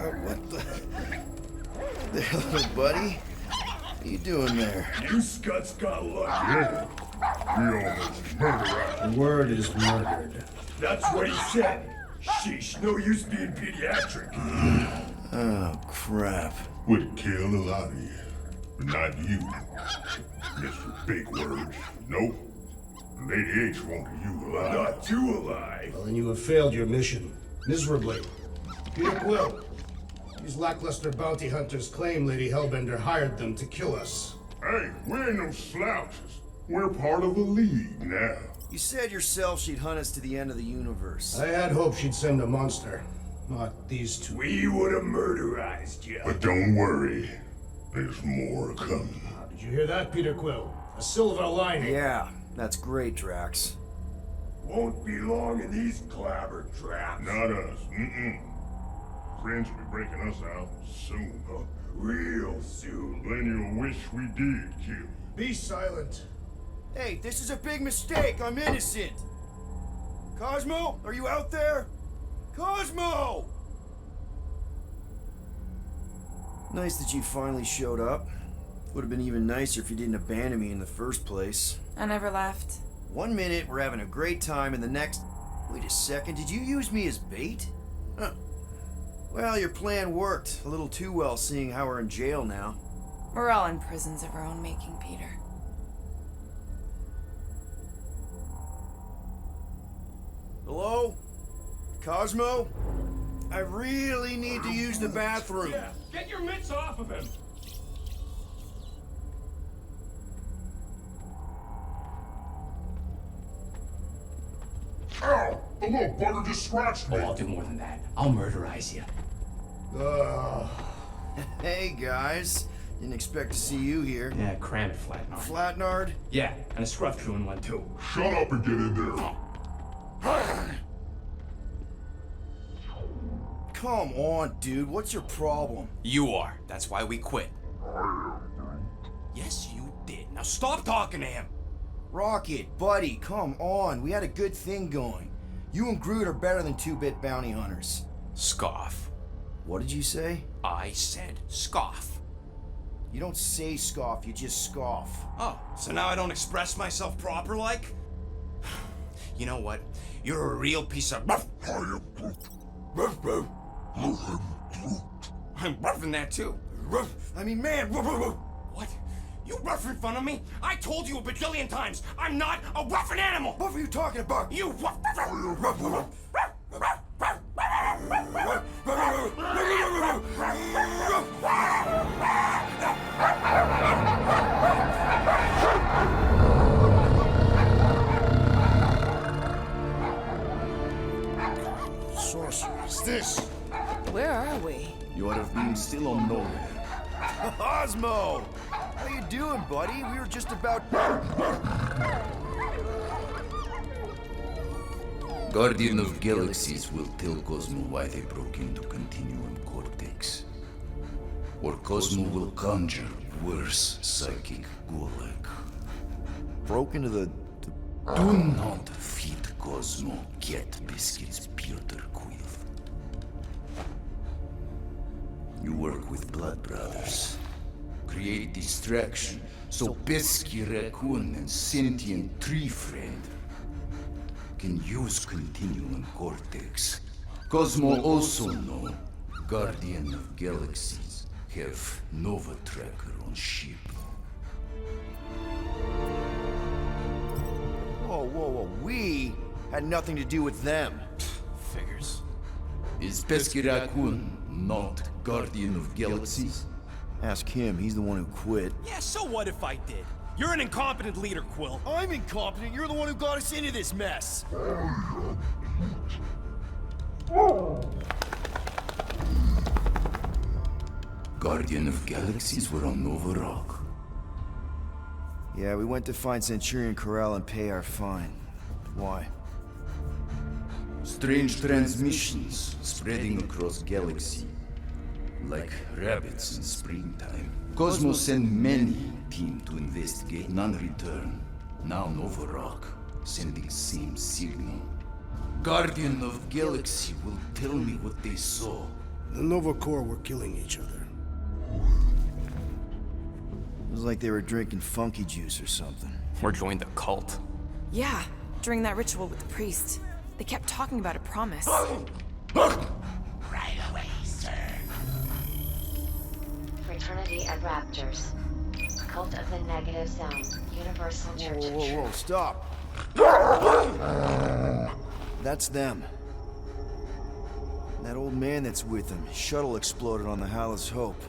What the hell, buddy? What are you doing there? You scuts got lucky. Yeah. We almost murdered her. The word is murdered. That's what he said. Sheesh, no use being pediatric. Oh, crap. Would kill a lot of you. But not you. Mr. Big Words. Nope. Lady H wanted you alive. Not too alive. Well, then you have failed your mission. Miserably. Peter Quill. These lackluster bounty hunters claim Lady Hellbender hired them to kill us. Hey, we ain't no slouches. We're part of the League now. You said yourself she'd hunt us to the end of the universe. I had hoped she'd send a monster. Not these two. We would have murderized you. But don't worry. There's more coming. Did you hear that, Peter Quill? A silver lining. Yeah, that's great, Drax. Won't be long in these clabber traps. Not us. Friends will be breaking us out soon. Real soon. Then you'll wish we did kill you. Be silent. Hey, this is a big mistake. I'm innocent. Cosmo, are you out there? Cosmo! Nice that you finally showed up. Would have been even nicer if you didn't abandon me in the first place. I never left. 1 minute, we're having a great time, and the next... Wait a second, did you use me as bait? Huh. Well, your plan worked. A little too well, seeing how we're in jail now. We're all in prisons of our own making, Peter. Hello? Cosmo? I really need to use the bathroom. Yeah, get your mitts off of him! Ow! The little bugger just scratched me. Oh, I'll do more than that. I'll murderize you. Hey, guys. Didn't expect to see you here. Yeah, cram it, Flatnard. Flatnard? Yeah, and a scruff chewing one too. Shut up and get in there. Come on, dude. What's your problem? You are. That's why we quit. Yes, you did. Now stop talking to him. Rocket, buddy, come on. We had a good thing going. You and Groot are better than two-bit bounty hunters. Scoff. What did you say? I said scoff. You don't say scoff, you just scoff. Oh, so now I don't express myself proper like? You know what? You're a real piece of... I am Groot. Ruff, ruff. I am Groot. I'm roughing that too. Ruff, I mean, man, ruff, ruff, ruff. What? You rough in front of me? I told you a bajillion times, I'm not a roughing animal! What were you talking about? You rough... Sorcerer's this? Where are we? You have been still on nowhere. Cosmo! How you doing, buddy? We were just about... Guardian of Galaxies will tell Cosmo why they broke into Continuum Cortex. Or Cosmo will conjure worse psychic gulag. Broke into the... Do not feed Cosmo cat biscuits, Peter Quill. You work with Blood Brothers. Create distraction so Pesky Raccoon and Sentient Tree Friend can use Continuum Cortex. Cosmo also know Guardian of Galaxies have Nova Tracker on ship. Whoa, whoa, whoa. We had nothing to do with them. Figures. Is Pesky Raccoon not Guardian of Galaxies? Ask him. He's the one who quit. Yeah, so what if I did? You're an incompetent leader, Quill. I'm incompetent. You're the one who got us into this mess. Guardian of Galaxies were on Nova Rock. Yeah, we went to find Centurion Corral and pay our fine. Why? Strange transmissions spreading across galaxy. Like rabbits in springtime. Cosmos sent many team to investigate, none return. Now Nova Rock, sending same signal. Guardian of Galaxy will tell me what they saw. The Nova Corps were killing each other. It was like they were drinking funky juice or something. Or joined the cult. Yeah, during that ritual with the priest. They kept talking about a promise. Right away, sir. Fraternity of Raptors. Cult of the Negative Sound. Universal Church of Whoa, Truth. stop. That's them. That old man that's with them. His shuttle exploded on the Hallis Hope.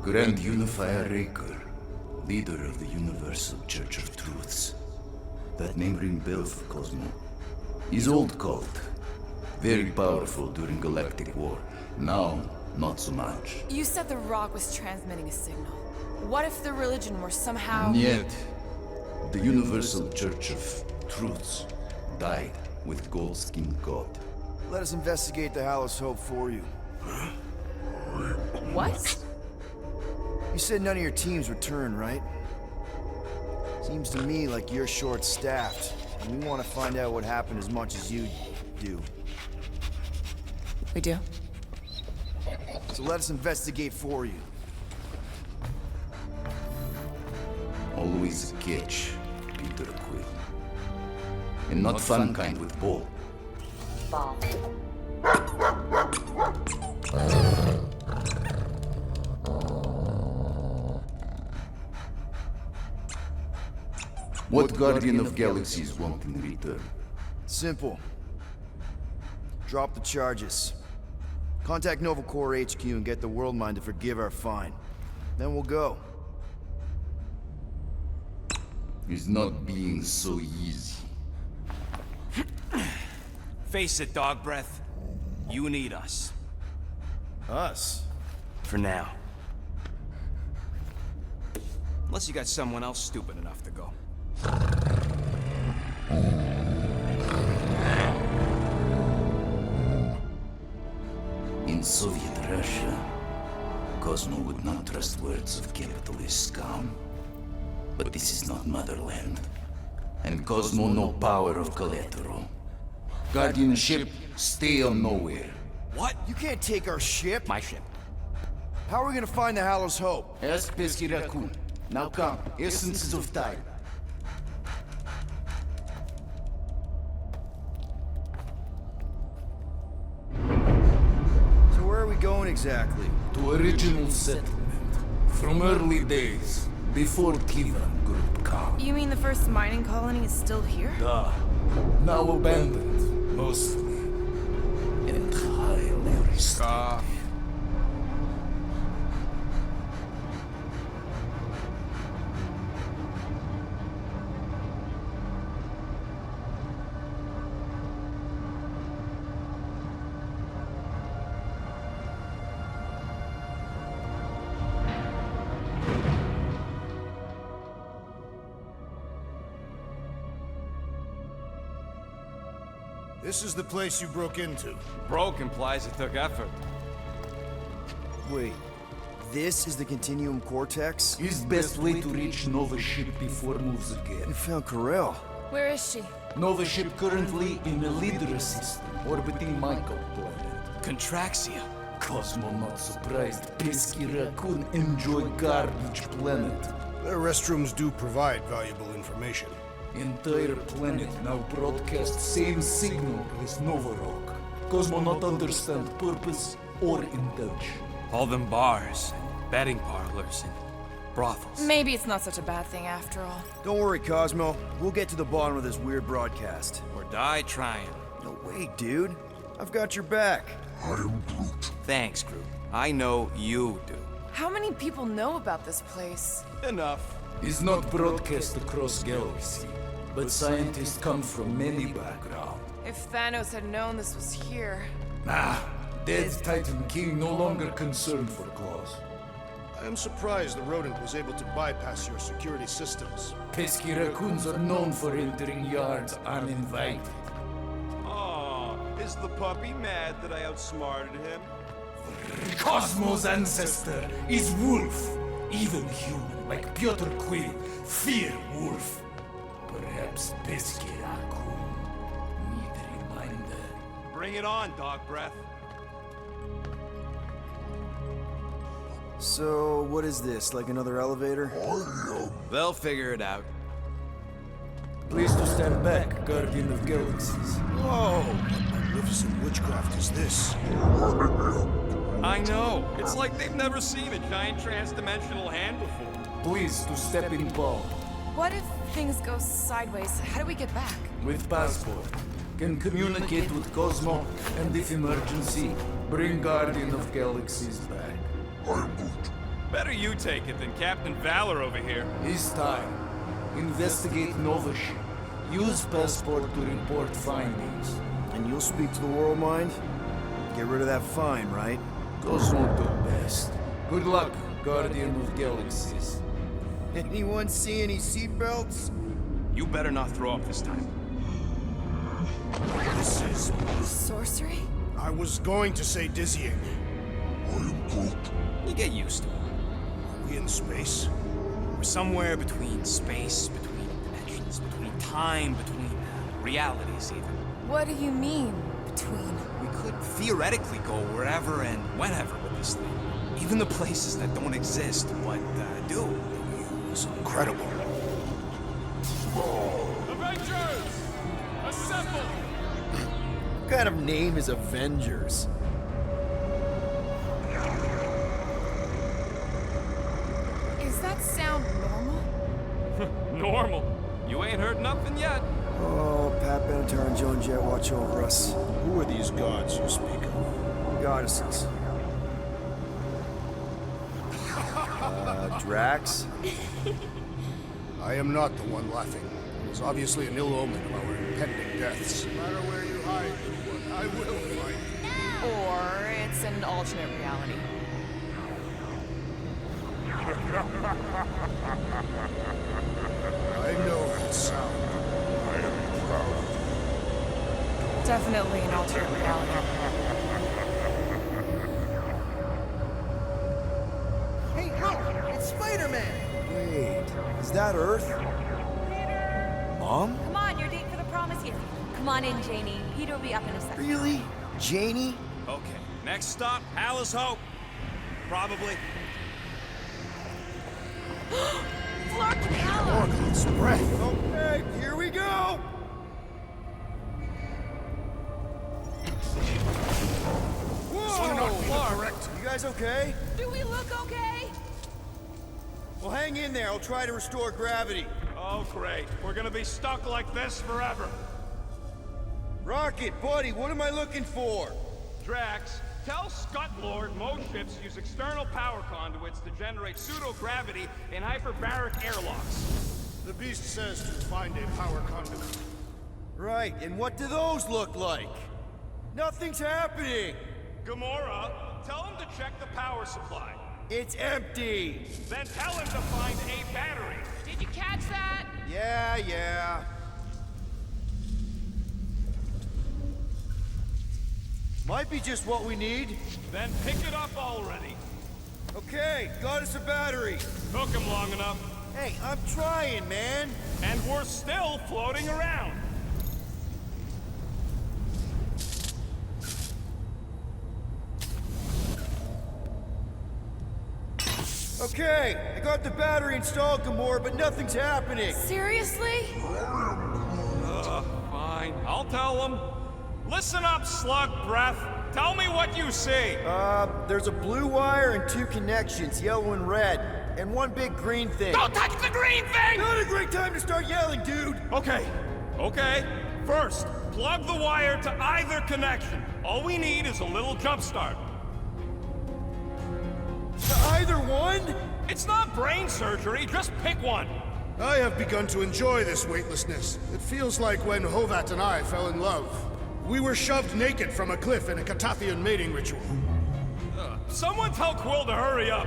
Grand Unifier Raker, leader of the Universal Church of Truths. That name rings bell for Cosmo. His old cult. Very powerful during Galactic War. Now, not so much. You said the rock was transmitting a signal. What if the religion were somehow... And yet, the Universal Church of Truths died with Gold-Skinned God. Let us investigate the Hallis Hope for you. What? You said none of your teams returned, right? Seems to me like you're short-staffed, and we want to find out what happened as much as you do. We do? So let us investigate for you. Always a catch, Peter Quill. And not fun kind with ball. Ball. What Guardian of Galaxies want in return? Simple. Drop the charges. Contact Nova Corps HQ and get the World Mind to forgive our fine. Then we'll go. It's not being so easy. Face it, Dog Breath. You need us. Us? For now. Unless you got someone else stupid enough to go. In Soviet Russia, Cosmo would not trust words of capitalist scum. But this is not motherland. And Cosmo no power of collateral. Guardianship, stay on nowhere. What? You can't take our ship. My ship. How are we gonna find the Hallis Hope? Ask Pesky Raccoon. Now come, essences of time. So where are we going exactly? To original settlement. From early days, before Cleveland Group come. You mean the first mining colony is still here? Now abandoned, mostly. And highly restored. This is the place you broke into. Broke implies it took effort. Wait, this is the Continuum Cortex? Is best way to reach Nova ship before moves You again. found Corel. Where is she? Nova ship currently in the leader system, orbiting Michael planet. Contraxia. Cosmo not surprised. Pesky Raccoon enjoy garbage planet. Their restrooms do provide valuable information. Entire planet now broadcast same signal as Nova Rock. Cosmo not understand purpose or intention. All them bars, and betting parlors, and brothels. Maybe it's not such a bad thing after all. Don't worry, Cosmo. We'll get to the bottom of this weird broadcast. Or die trying. No way, dude. I've got your back. I am Groot. Thanks, Groot. I know you do. How many people know about this place? Enough. Is not broadcast across galaxy, but scientists come from many backgrounds. If Thanos had known this was here... Dead Titan King no longer concerned for cause. I am surprised the rodent was able to bypass your security systems. Pesky raccoons are known for entering yards uninvited. Aw, is the puppy mad that I outsmarted him? Cosmo's ancestor is wolf. Even human, like Piotr Quill, fear wolf. Perhaps Pesky raccoon need a reminder. Bring it on, Dog Breath. So, what is this? Like another elevator? They'll figure it out. Please to stand back, Guardian of Galaxies. Whoa! What magnificent witchcraft is this? I know. It's like they've never seen a giant transdimensional hand before. Please to step in Paul. What if things go sideways? How do we get back? With passport. Can communicate with Cosmo, and if emergency, bring Guardian of Galaxies back. Better you take it than Captain Valor over here. This time, investigate Nova ship. Use passport to report findings. And you'll speak to the World Mind? Get rid of that fine, right? Cosmo do best. Good luck, Guardian of Galaxies. Anyone see any seatbelts? You better not throw up this time. This is... Sorcery? I was going to say dizzying. You get used to it. Are we in space? We're somewhere between space, between dimensions, between time, between realities even. What do you mean, between? We could theoretically go wherever and whenever with this thing. Even the places that don't exist, but do. It's incredible. Avengers! Assemble! What kind of name is Avengers? Is that sound normal? Normal. You ain't heard nothing yet. Oh, Pat Benatar and Joan Jett watch over us. Who are these gods you speak of? Goddesses. Drax? I am not the one laughing. It is obviously an ill omen of our impending deaths. No matter where you hide, I will find you. Or it's an alternate reality. I know that sound. I am proud. Definitely an alternate reality. Hey, look! It's Spider-Man! Wait, is that Earth? Mom? Come on, your date for the prom is here. Come on in, Janie. Peter will be up in a second. Really? Janie? Okay, next stop, Palace Hope. Probably. Floor Capella! Orgul's breath. Okay, here we go! Whoa! Correct. You guys okay? Do we look okay? Well, hang in there. I'll try to restore gravity. Oh, great. We're gonna be stuck like this forever. Rocket, buddy, what am I looking for? Drax, tell Scutlord most ships use external power conduits to generate pseudo-gravity in hyperbaric airlocks. The beast says to find a power conduit. Right, and what do those look like? Nothing's happening! Gamora, tell him to check the power supply. It's empty! Then tell him to find a battery. Did you catch that? Yeah. Might be just what we need. Then pick it up already. Okay, got us a battery. Took him long enough. Hey, I'm trying, man. And we're still floating around. Okay, I got the battery installed, Gamora, but nothing's happening. Seriously? Fine, I'll tell him. Listen up, slug breath. Tell me what you see. There's a blue wire and two connections, yellow and red, and one big green thing. Don't touch the green thing! Not a great time to start yelling, dude! Okay. First, plug the wire to either connection. All we need is a little jump start. Either one? It's not brain surgery, just pick one. I have begun to enjoy this weightlessness. It feels like when Hovat and I fell in love. We were shoved naked from a cliff in a Catathian mating ritual. Someone tell Quill to hurry up.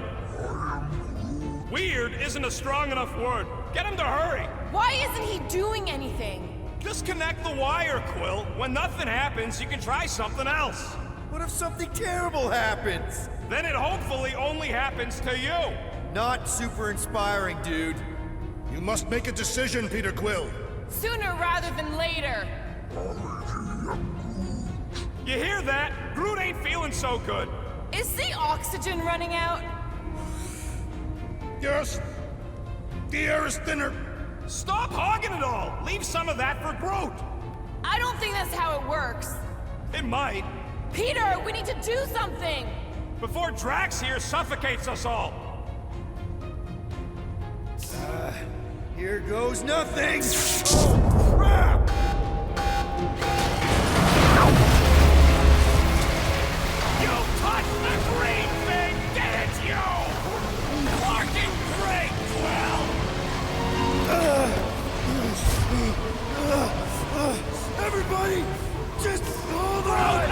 Weird isn't a strong enough word. Get him to hurry. Why isn't he doing anything? Disconnect the wire, Quill. When nothing happens, you can try something else. What if something terrible happens? Then it hopefully only happens to you. Not super inspiring, dude. You must make a decision, Peter Quill. Sooner rather than later. You hear that? Groot ain't feeling so good. Is the oxygen running out? Yes? The air is thinner. Stop hogging it all! Leave some of that for Groot! I don't think that's how it works. It might. Peter, we need to do something! Before Drax here suffocates us all! Here goes nothing! Oh, crap! You touched the green thing, didn't you? Fucking great, Quill! Everybody, just hold on!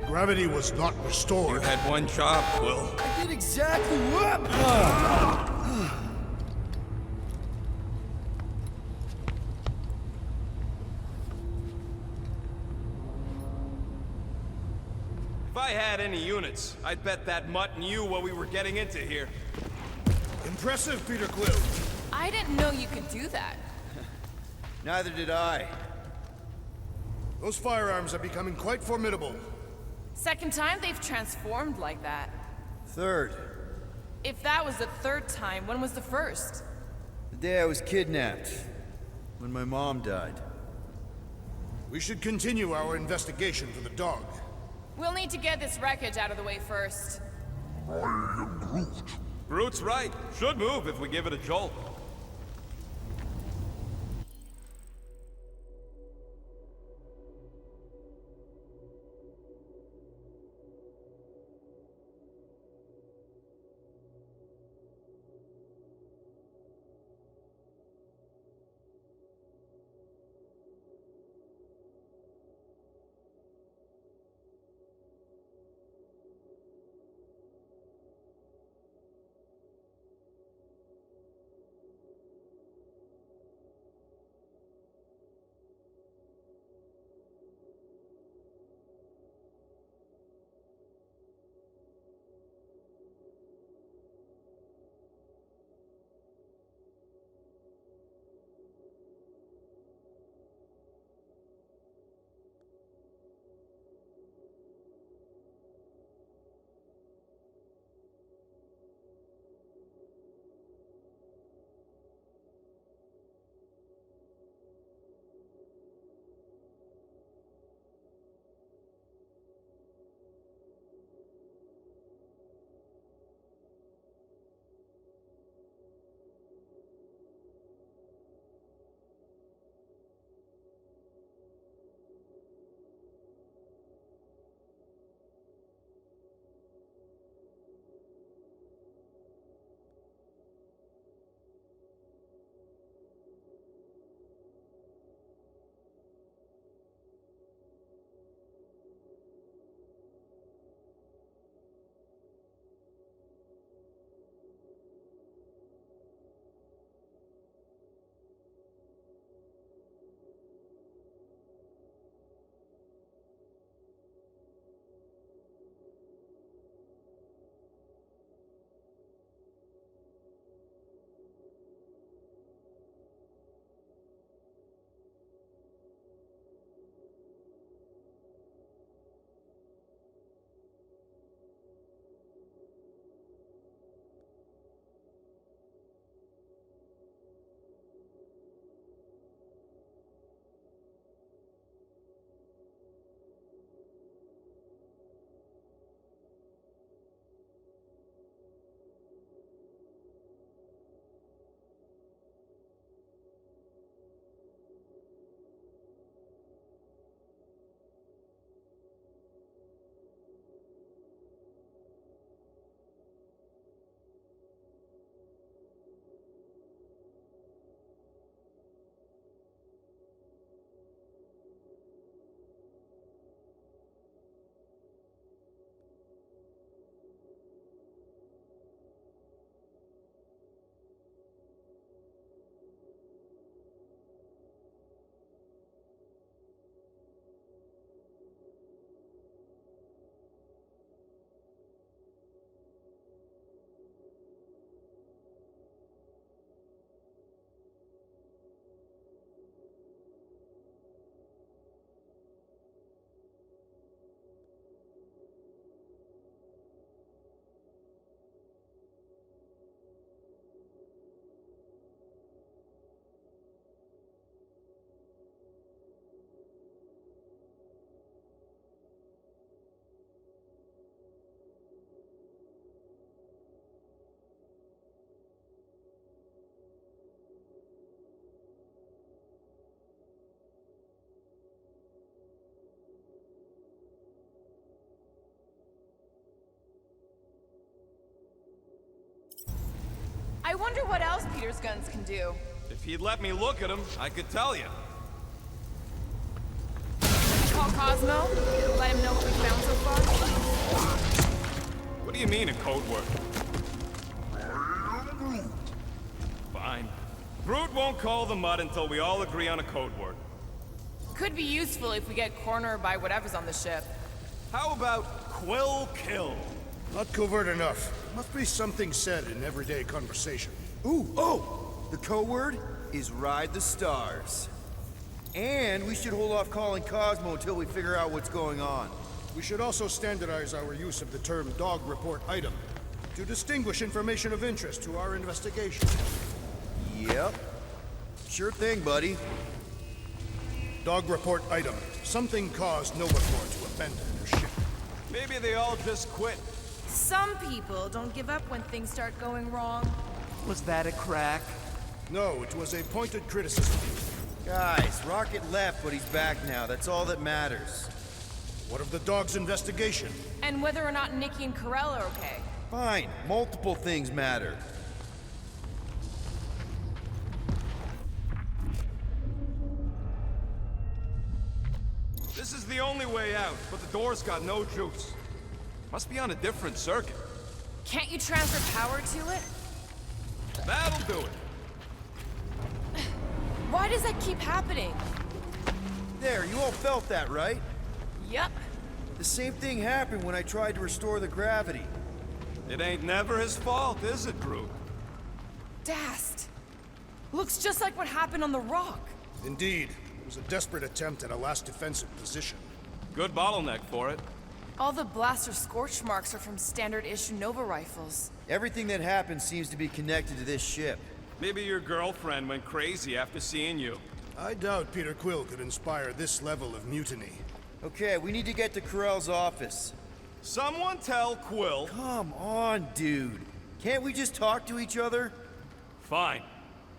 Gravity was not restored. You had one job, Quill. I did exactly what? If I had any units, I'd bet that mutt knew what we were getting into here. Impressive, Peter Quill. I didn't know you could do that. Neither did I. Those firearms are becoming quite formidable. Second time they've transformed like that. Third, If that was the third time, when was the first? the day I was kidnapped. When my mom died. We should continue our investigation for the dog. We'll need to get this wreckage out of the way first. Groot's right. Should move if we give it a jolt. I wonder what else Peter's guns can do. If he'd let me look at him, I could tell you. Call Cosmo? Let him know what we found so far? What do you mean a code word? Fine. Groot won't call the mud until we all agree on a code word. Could be useful if we get cornered by whatever's on the ship. How about Quill Kill? Not covert enough. Must be something said in everyday conversation. The code word is Ride the Stars. And we should hold off calling Cosmo until we figure out what's going on. We should also standardize our use of the term dog report item to distinguish information of interest to our investigation. Yep. Sure thing, buddy. Dog report item. Something caused Nova Corps to abandon their ship. Maybe they all just quit. Some people don't give up when things start going wrong. Was that a crack? No, it was a pointed criticism. Guys, Rocket left, but he's back now. That's all that matters. What of the dog's investigation? And whether or not Nikki and Corell are okay. Fine. Multiple things matter. This is the only way out, but the door's got no juice. Must be on a different circuit. Can't you transfer power to it? That'll do it. Why does that keep happening? There, you all felt that, right? Yup. The same thing happened when I tried to restore the gravity. It ain't never his fault, is it, Groot? Dast. Looks just like what happened on the rock. Indeed. It was a desperate attempt at a last defensive position. Good bottleneck for it. All the blaster scorch marks are from standard-issue Nova rifles. Everything that happened seems to be connected to this ship. Maybe your girlfriend went crazy after seeing you. I doubt Peter Quill could inspire this level of mutiny. Okay, we need to get to Corell's office. Someone tell Quill. Come on, dude. Can't we just talk to each other? Fine.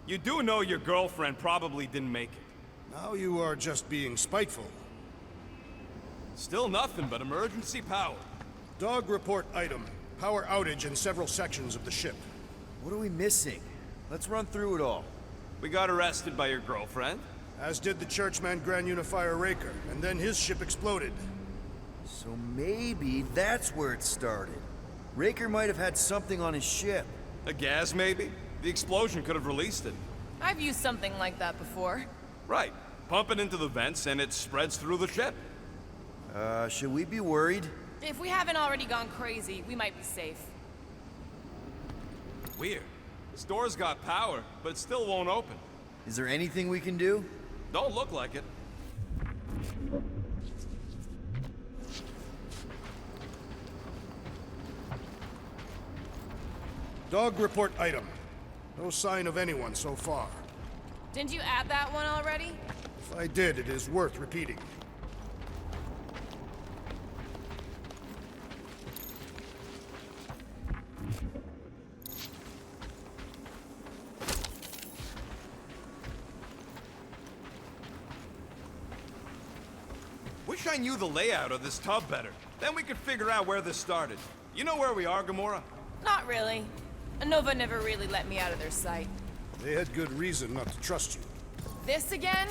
You do know your girlfriend probably didn't make it. Now you are just being spiteful. Still nothing but emergency power. Dog report item. Power outage in several sections of the ship. What are we missing? Let's run through it all. We got arrested by your girlfriend. As did the churchman Grand Unifier Raker, and then his ship exploded. So maybe that's where it started. Raker might have had something on his ship. A gas, maybe? The explosion could have released it. I've used something like that before. Right. Pump it into the vents and it spreads through the ship. Should we be worried? If we haven't already gone crazy, we might be safe. Weird. This door's got power, but it still won't open. Is there anything we can do? Don't look like it. Dog report item. No sign of anyone so far. Didn't you add that one already? If I did, it is worth repeating. Wish I knew the layout of this tub better. Then we could figure out where this started. You know where we are, Gamora? Not really. Nova never really let me out of their sight. They had good reason not to trust you. This again?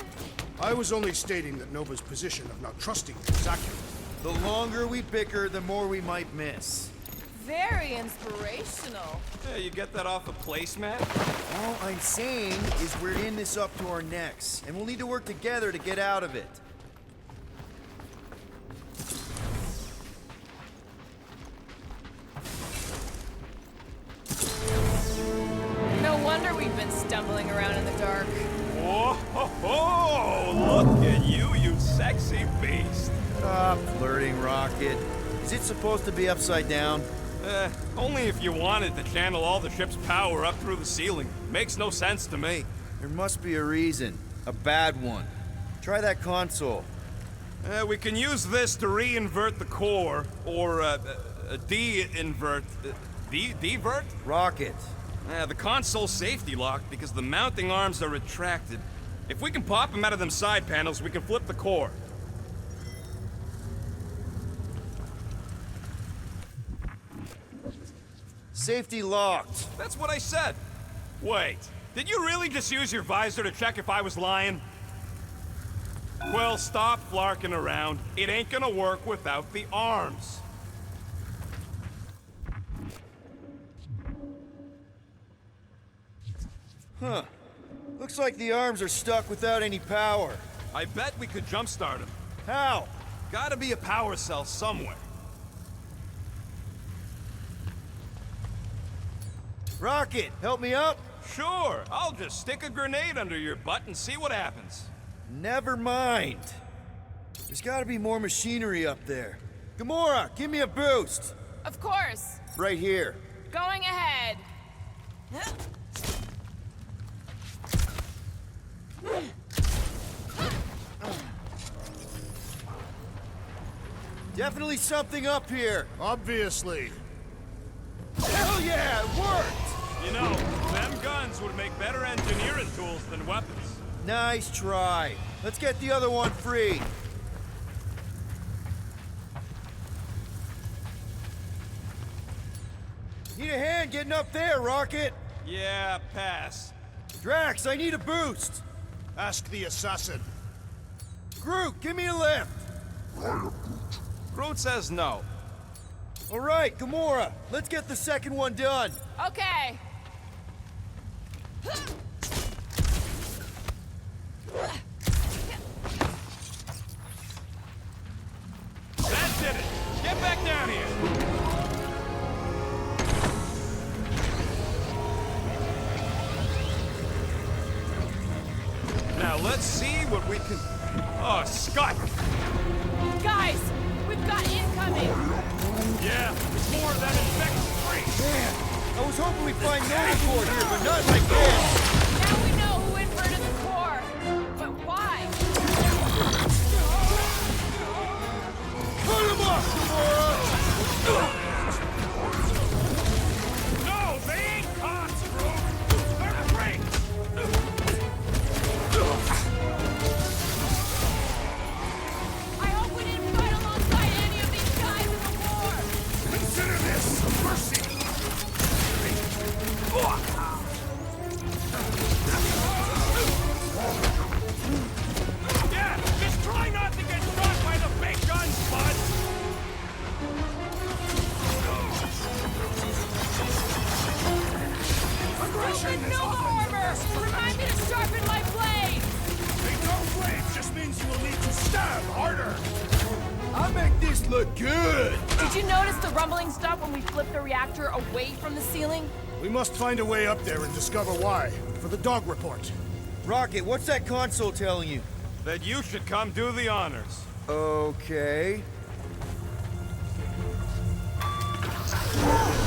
I was only stating that Nova's position of not trusting you is accurate. The longer we bicker, the more we might miss. Very inspirational. Yeah, you get that off a placemat? All I'm saying is we're in this up to our necks, and we'll need to work together to get out of it. No wonder we've been stumbling around in the dark. Whoa, ho, ho! Look at you, you sexy beast. Stop flirting, Rocket. Is it supposed to be upside down? Only if you wanted to channel all the ship's power up through the ceiling. Makes no sense to me. There must be a reason. A bad one. Try that console. We can use this to re-invert the core, or de-invert... Divert? Rocket. The console's safety locked because the mounting arms are retracted. If we can pop them out of them side panels, we can flip the core. Safety locked. That's what I said. Wait, did you really just use your visor to check if I was lying? Well, stop flarking around. It ain't gonna work without the arms. Huh. Looks like the arms are stuck without any power. I bet we could jumpstart them. How? Gotta be a power cell somewhere. Rocket, help me up? Sure, I'll just stick a grenade under your butt and see what happens. Never mind. There's gotta be more machinery up there. Gamora, give me a boost. Of course. Right here. Going ahead. Definitely something up here. Obviously. Hell yeah, it worked! You know, them guns would make better engineering tools than weapons. Nice try. Let's get the other one free. Need a hand getting up there, Rocket. Yeah, pass. Drax, I need a boost. Ask the assassin. Groot, give me a lift. Groot says no. All right, Gamora, let's get the second one done. Okay. That did it! Get back down here! Now let's see what we can... Oh, Scott! Guys, we've got incoming. Yeah, it's more than infected free. Man, I was hoping we'd find Novacore here, but not like this. Now we know who inverted the core. But why? Put him up, Gamora! No, they ain't caught, Groot! They're free! I hope we didn't fight alongside any of these guys in the war. Consider this a mercy! Yeah, just try not to get shot by the big guns, bud! Stupid Nova armor! Remind me to sharpen my blade! No blade just means you will need to stab harder. I make this look good. Did you notice the rumbling stop when we flipped the reactor away from the ceiling? We must find a way up there and discover why. For the dog report. Rocket, what's that console telling you? That you should come do the honors. Okay.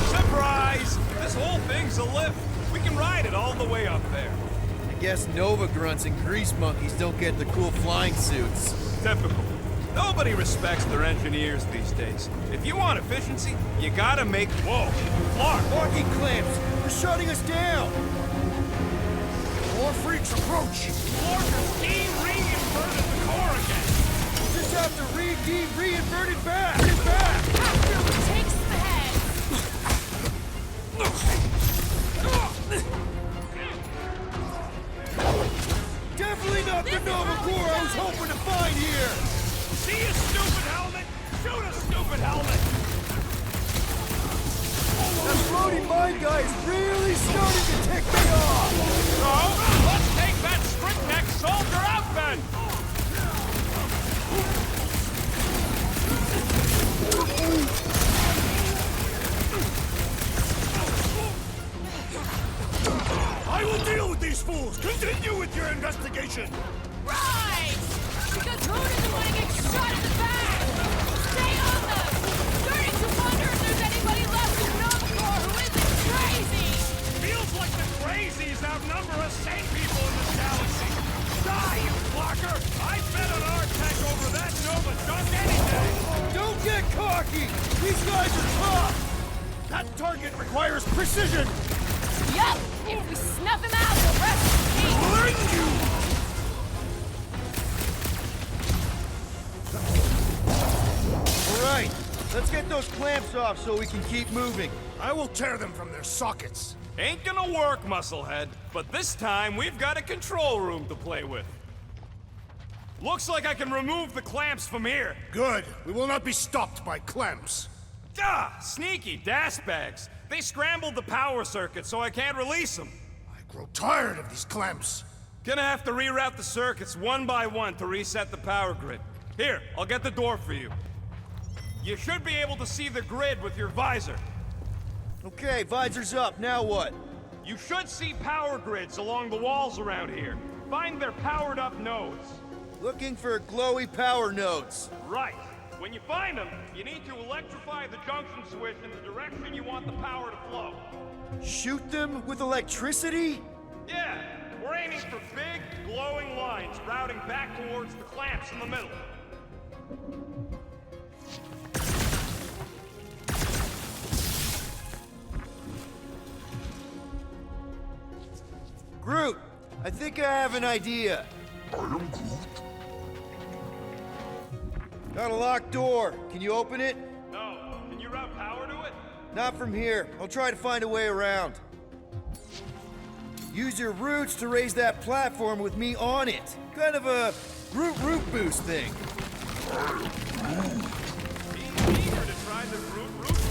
Surprise! This whole thing's a lift. We can ride it all the way up there. I guess Nova grunts and grease monkeys don't get the cool flying suits. Typical. Nobody respects their engineers these days. If you want efficiency, you gotta make... Whoa! Clark! Walking clamps! They're shutting us down! More freaks approach. Clark has de-reinverted the core again! We'll just have to re-invert it back! Get back! After takes the head! Definitely not the Nova Core I was hoping to find here! See a stupid helmet? Shoot a stupid helmet! That floating mine guy is really starting to tick me off! So, let's take that sprint neck soldier out then! I will deal with these fools. Continue with your investigation. Right! Because who doesn't want to get shot in the back? Stay on them! Starting to wonder if there's anybody left in Nova Corps who isn't crazy! Feels like the crazies outnumber us sane people in this galaxy. Die, you blocker! I bet on our tech over that Nova junk any day! Don't get cocky! These guys are tough! That target requires precision. Yup! If we snuff him out, the rest is peace! Alright, let's get those clamps off so we can keep moving. I will tear them from their sockets. Ain't gonna work, Musclehead. But this time, we've got a control room to play with. Looks like I can remove the clamps from here. Good. We will not be stopped by clamps. Ah, sneaky das bags. They scrambled the power circuit, so I can't release them. I grow tired of these clamps. Gonna have to reroute the circuits one by one to reset the power grid. Here, I'll get the door for you. You should be able to see the grid with your visor. Okay, visor's up. Now what? You should see power grids along the walls around here. Find their powered up nodes. Looking for glowy power nodes. Right. When you find them, you need to electrify the junction switch in the direction you want the power to flow. Shoot them with electricity? Yeah, we're aiming for big, glowing lines routing back towards the clamps in the middle. Groot, I think I have an idea. Got a locked door. Can you open it? No. Can you route power to it? Not from here. I'll try to find a way around. Use your roots to raise that platform with me on it. Kind of a root boost thing. Be eager to try the root boost.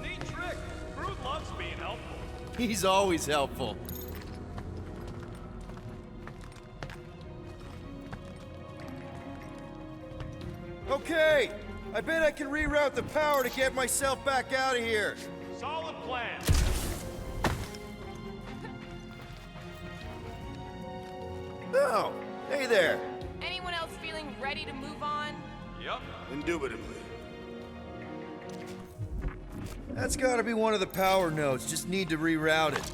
Neat trick. Groot loves being helpful. He's always helpful. Okay, I bet I can reroute the power to get myself back out of here. Solid plan. Oh, hey there. Anyone else feeling ready to move on? Yep. Indubitably. That's gotta be one of the power nodes. Just need to reroute it.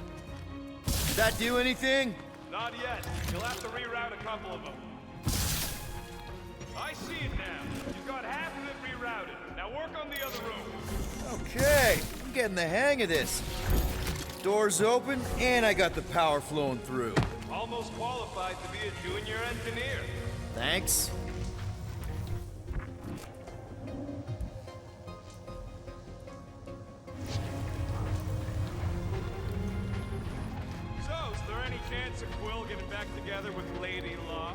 Did that do anything? Not yet. You'll have to reroute a couple of them. I see it now. You've got half of it rerouted. Now work on the other room. Okay, I'm getting the hang of this. Door's open, and I got the power flowing through. Almost qualified to be a junior engineer. Thanks. So, is there any chance of Quill getting back together with Lady Law?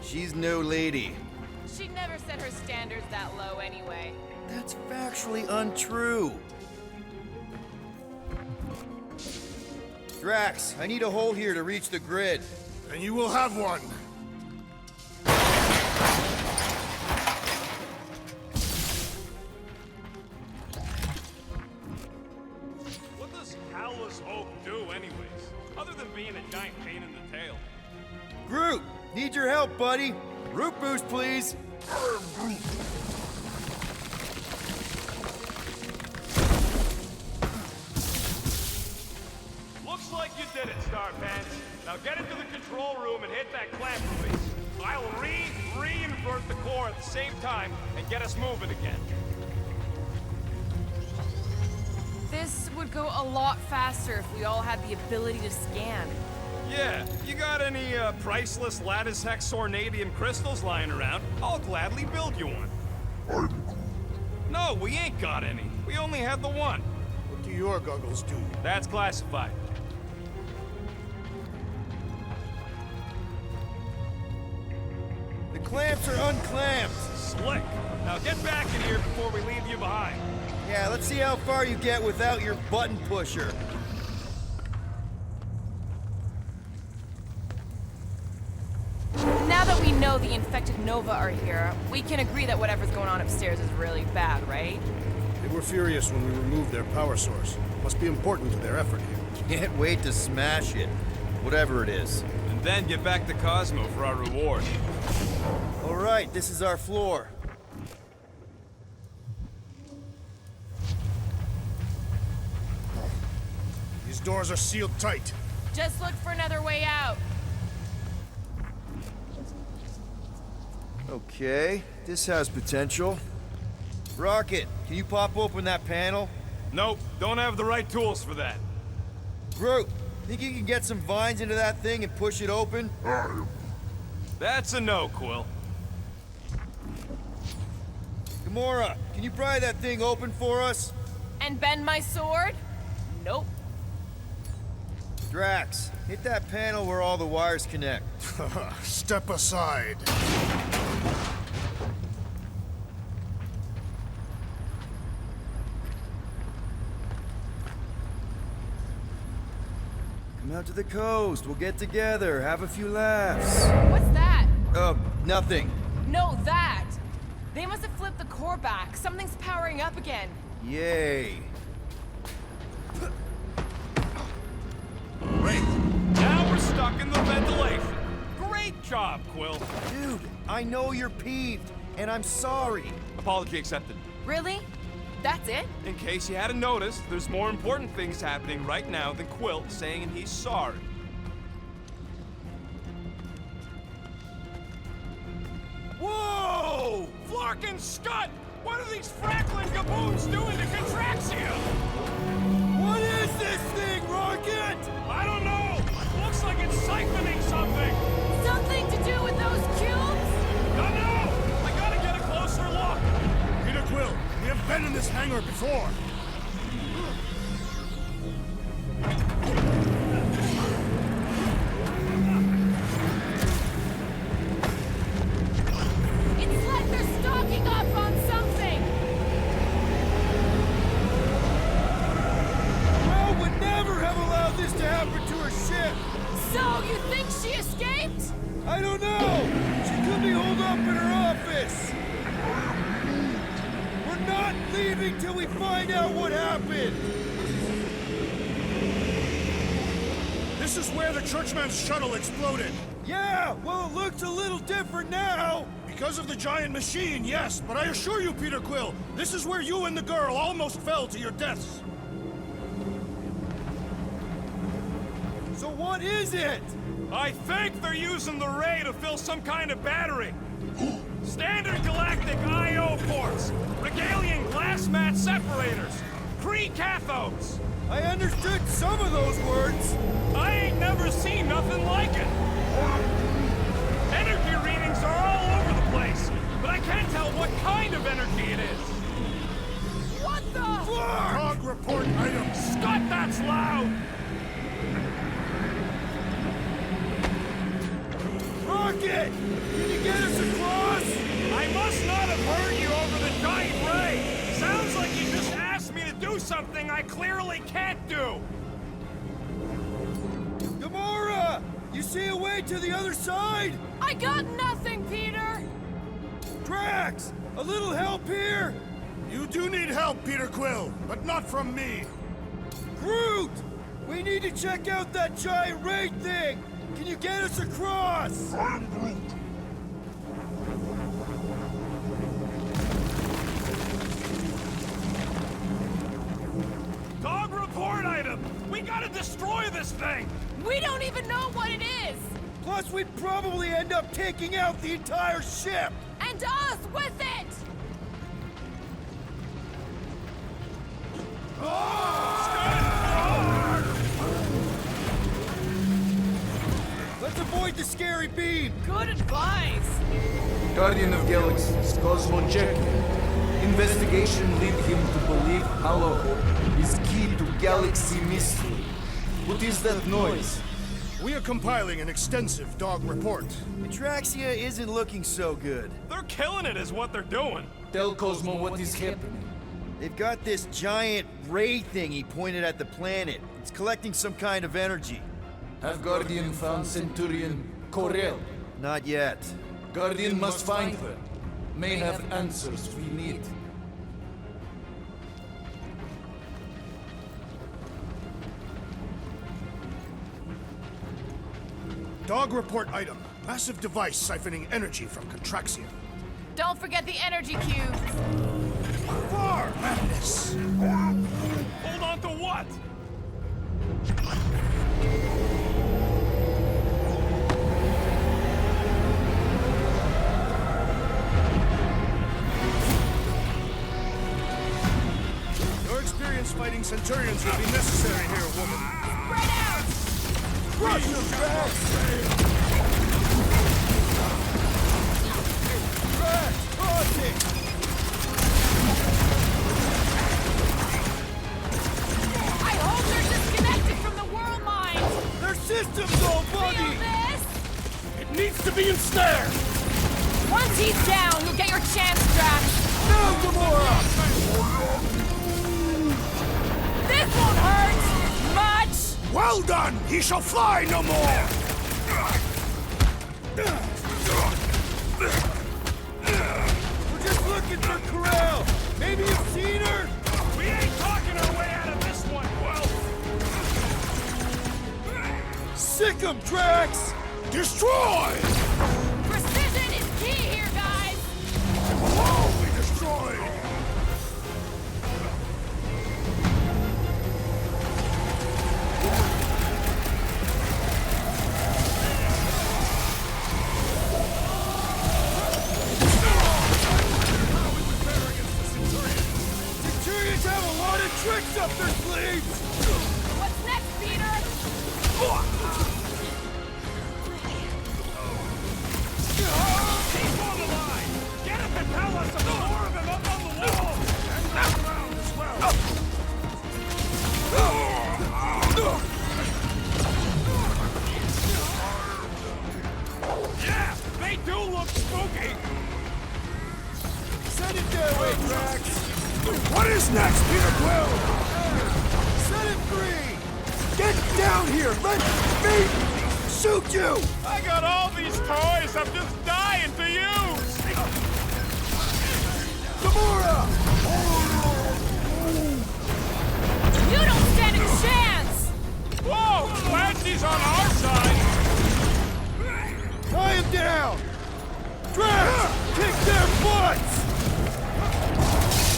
She's no lady. She'd never set her standards that low anyway. That's factually untrue. Drax, I need a hole here to reach the grid. And you will have one. What does Callous Hope do anyways? Other than being a giant pain in the tail. Groot, need your help, buddy. Root boost, please. Looks like you did it, Starpants. Now get into the control room and hit that clamp release. I'll re-invert the core at the same time and get us moving again. This would go a lot faster if we all had the ability to scan. Yeah, you got any priceless lattice hex ornadium crystals lying around? I'll gladly build you one. No, we ain't got any. We only had the one. What do your goggles do? That's classified. The clamps are unclamped. Slick. Now get back in here before we leave you behind. Yeah, let's see how far you get without your button pusher. Now that we know the infected Nova are here, we can agree that whatever's going on upstairs is really bad, right? They were furious when we removed their power source. Must be important to their effort here. Can't wait to smash it. Whatever it is. And then get back to Cosmo for our reward. All right, this is our floor. These doors are sealed tight. Just look for another way out. Okay, this has potential. Rocket, can you pop open that panel? Nope, don't have the right tools for that. Groot, think you can get some vines into that thing and push it open? That's a no, Quill. Gamora, can you pry that thing open for us? And bend my sword? Nope. Drax, hit that panel where all the wires connect. Step aside. Come out to the coast. We'll get together, have a few laughs. What's that? Nothing. No, that! They must have flipped the core back. Something's powering up again. Yay. Great. Now we're stuck in the ventilation. Great job, Quill. Dude, I know you're peeved, and I'm sorry. Apology accepted. Really? That's it? In case you hadn't noticed, there's more important things happening right now than Quill saying he's sorry. Whoa! Flark and Scud! What are these Franklin gaboons doing to Contraxia? What is this thing, Rocket? I don't know! Looks like it's siphoning something! Something to do with those cubes? Don't know! I gotta get a closer look! Peter Quill, we have been in this hangar before. It's like they're stocking up on something! Well, would never have allowed this to happen to her ship. So, you think she escaped? I don't know. She could be holed up in her office. We're not leaving till we find out what happened. This is where the Churchman's shuttle exploded. Yeah, well, it looks a little different now. Because of the giant machine, yes, but I assure you, Peter Quill, this is where you and the girl almost fell to your deaths. So what is it? I think they're using the ray to fill some kind of battery. Standard galactic I.O. ports, Regalian glass mat separators, pre-cathodes. I understood some of those words. I ain't never seen nothing like it. Energy readings are all over the place, but I can't tell what kind of energy it is. What the? Log report item. Scott, that's loud! Rocket! Can you get us across? I must not have heard you over the giant ray. Sounds like you just asked me to do something I clearly can't do. Gamora! You see a way to the other side? I got nothing, Peter! Drax! A little help here? You do need help, Peter Quill, but not from me. Groot! We need to check out that giant raid thing! Can you get us across? I'm Groot. Dog report item! We gotta destroy this thing! We don't even know what it is! Plus, we'd probably end up taking out the entire ship! And us with it! Let's avoid the scary beam! Good advice! Guardian of Galaxies, Cosmo Jack. Investigation lead him to believe Hollow Hope is key to galaxy mystery. What is that noise? We are compiling an extensive dog report. Contraxia isn't looking so good. They're killing it is what they're doing. Tell Cosmo what is happening. They've got this giant ray thingy pointed at the planet. It's collecting some kind of energy. Have Guardian found Centurion Corel? Not yet. Guardian must find her. May have answers we need. Dog report item. Massive device siphoning energy from Contraxia. Don't forget the energy cubes! Far madness! Hold on to what? Your experience fighting Centurions will be necessary here, woman. Spread out! Crush them, Drax! Drax, cross it! system's all buggy! Feel this? It needs to be ensnared! Once he's down, you'll get your chance, Drax. Now, Gamora! This won't hurt much. Well done! He shall fly no more! We're just looking for Corral! Maybe you've seen her? We ain't talking our way out of this one, well. Sick 'em, Drax! Destroy! Precision is key here, guys. All be destroyed! Centurions have a lot of tricks up their sleeves! What's next, Peter? Keep on the line! Get him to tell us some more of him up on the wall! And around as well! Yeah, they do look spooky! Send it their way, Drax! What is next, Peter Quill? Set it free! Get down here! Let me shoot you! I got all these toys I'm just dying to use! Gamora! You don't stand a chance. Whoa! Glad she's on our side! Tie him down! Drax! Kick their butts!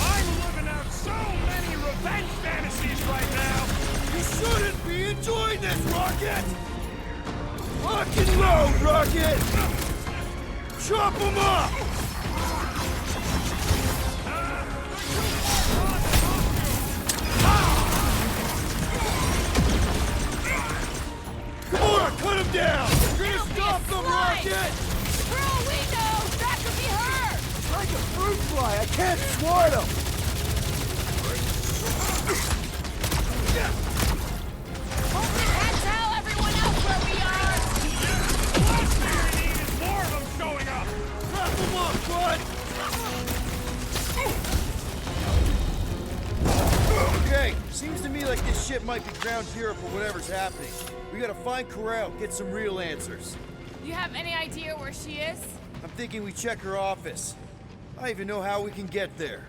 I'm living out so many revenge fantasies right now! You shouldn't be enjoying this, Rocket! Lock and load, Rocket! Chop him up! Gamora, cut him down! You're gonna stop them, Rocket! For all we know, that could be her. Like a fruit fly, I can't swat him! Hope we can't tell everyone else where we are. Last thing we need is more of them showing up! Wrap him up, bud! Okay, seems to me like this ship might be ground zero for whatever's happening. We gotta find Corral, get some real answers. You have any idea where she is? I'm thinking we check her office. I don't even know how we can get there.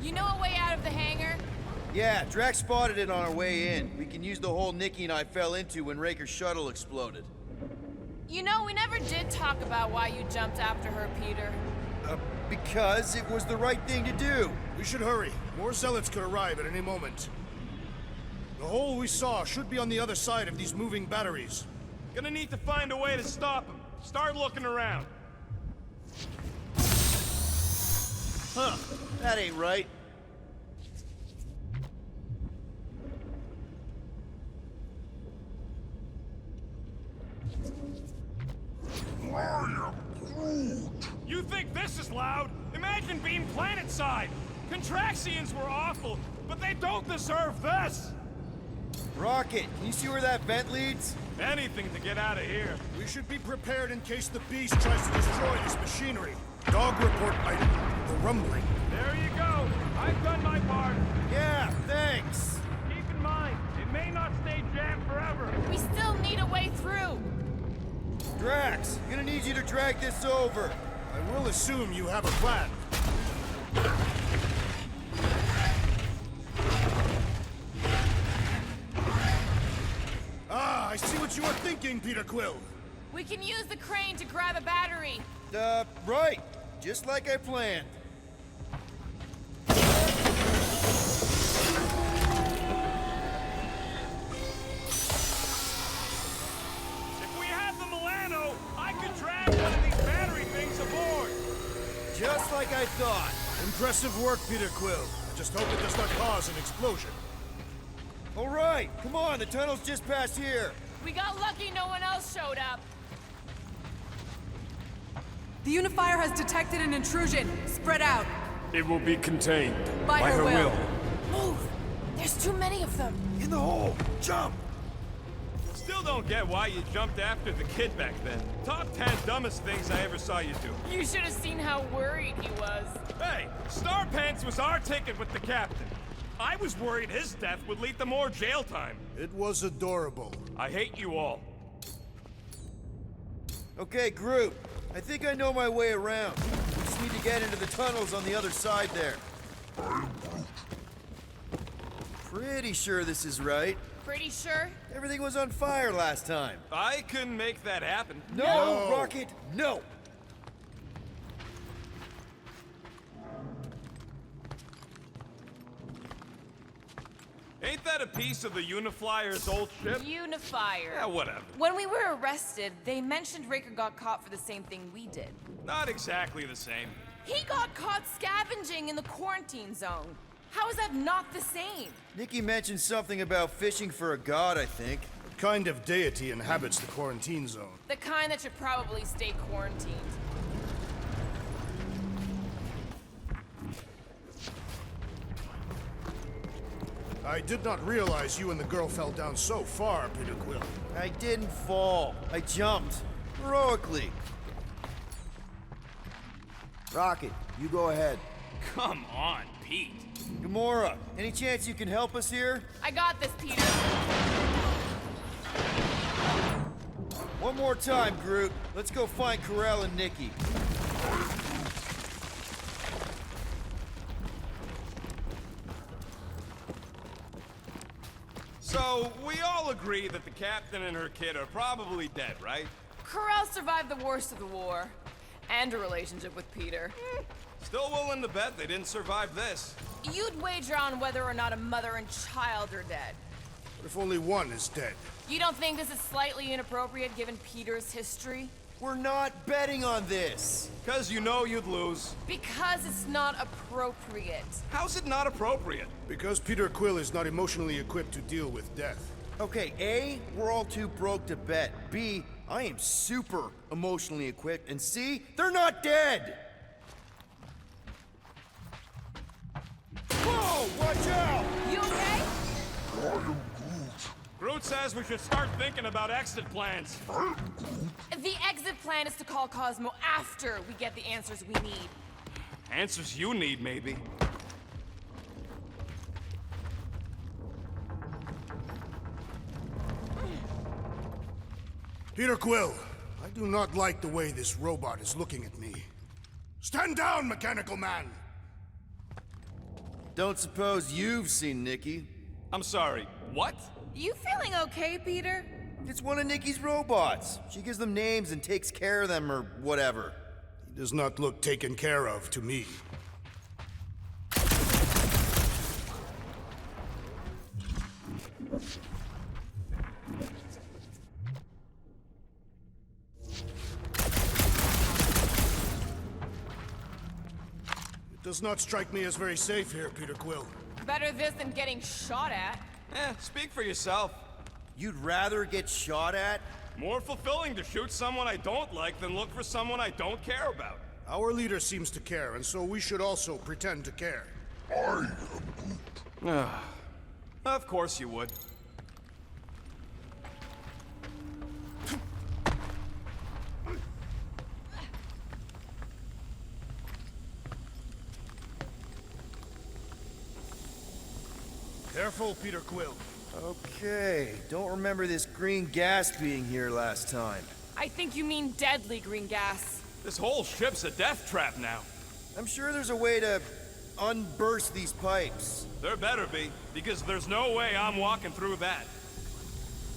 You know a way out of the hangar? Yeah, Drax spotted it on our way in. We can use the hole Nikki and I fell into when Raker's shuttle exploded. You know, we never did talk about why you jumped after her, Peter. Because it was the right thing to do. We should hurry. More zealots could arrive at any moment. The hole we saw should be on the other side of these moving batteries. Gonna need to find a way to stop them. Start looking around. Huh, that ain't right. You think this is loud? Imagine being planet-side! Contraxians were awful, but they don't deserve this! Rocket, can you see where that vent leads? Anything to get out of here. We should be prepared in case the beast tries to destroy this machinery. Dog report item, the rumbling. There you go. I've done my part. Yeah, thanks. Keep in mind, it may not stay jammed forever. We still need a way through. Drax, gonna need you to drag this over. I will assume you have a plan. Ah, I see what you are thinking, Peter Quill. We can use the crane to grab a battery. Right. Just like I planned. If we had the Milano, I could drag one of these battery things aboard. Just like I thought. Impressive work, Peter Quill. I just hope it does not cause an explosion. All right, come on, the tunnel's just past here. We got lucky no one else showed up. The Unifier has detected an intrusion. Spread out. It will be contained. By her will. Move! There's too many of them. In the hole! Jump! still don't get why you jumped after the kid back then. Top 10 dumbest things I ever saw you do. You should have seen how worried he was. Hey, Star Pants was our ticket with the captain. I was worried his death would lead to more jail time. It was adorable. I hate you all. Okay, Groot. I think I know my way around. We just need to get into the tunnels on the other side there. Pretty sure this is right. Pretty sure? Everything was on fire last time. I couldn't make that happen. No, Rocket, no! Ain't that a piece of the Uniflyer's old ship? Unifier. Yeah, whatever. When we were arrested, they mentioned Raker got caught for the same thing we did. Not exactly the same. He got caught scavenging in the quarantine zone. How is that not the same? Nikki mentioned something about fishing for a god, I think. What kind of deity inhabits the quarantine zone? The kind that should probably stay quarantined. I did not realize you and the girl fell down so far, Peter Quill. I didn't fall. I jumped. Heroically. Rocket, you go ahead. Come on, Pete. Gamora, any chance you can help us here? I got this, Peter. One more time, Groot. Let's go find Karel and Nikki. So, we all agree that the captain and her kid are probably dead, right? Karel survived the worst of the war. And a relationship with Peter. Still willing to bet they didn't survive this. You'd wager on whether or not a mother and child are dead. What if only one is dead? You don't think this is slightly inappropriate given Peter's history? We're not betting on this. 'Cause you know you'd lose. Because it's not appropriate. How's it not appropriate? Because Peter Quill is not emotionally equipped to deal with death. Okay, A, we're all too broke to bet. B, I am super emotionally equipped. And C, they're not dead! Whoa, watch out! You okay? Groot says we should start thinking about exit plans. The exit plan is to call Cosmo after we get the answers we need. Answers you need, maybe. Peter Quill, I do not like the way this robot is looking at me. Stand down, Mechanical Man! Don't suppose you've seen Nikki? I'm sorry, what? You feeling okay, Peter? It's one of Nikki's robots. She gives them names and takes care of them or whatever. He does not look taken care of to me. It does not strike me as very safe here, Peter Quill. Better this than getting shot at. Speak for yourself. You'd rather get shot at? More fulfilling to shoot someone I don't like than look for someone I don't care about. Our leader seems to care, and so we should also pretend to care. Of course you would. Careful, Peter Quill. Okay, don't remember this green gas being here last time. I think you mean deadly green gas. This whole ship's a death trap now. I'm sure there's a way to unburst these pipes. There better be, because there's no way I'm walking through that.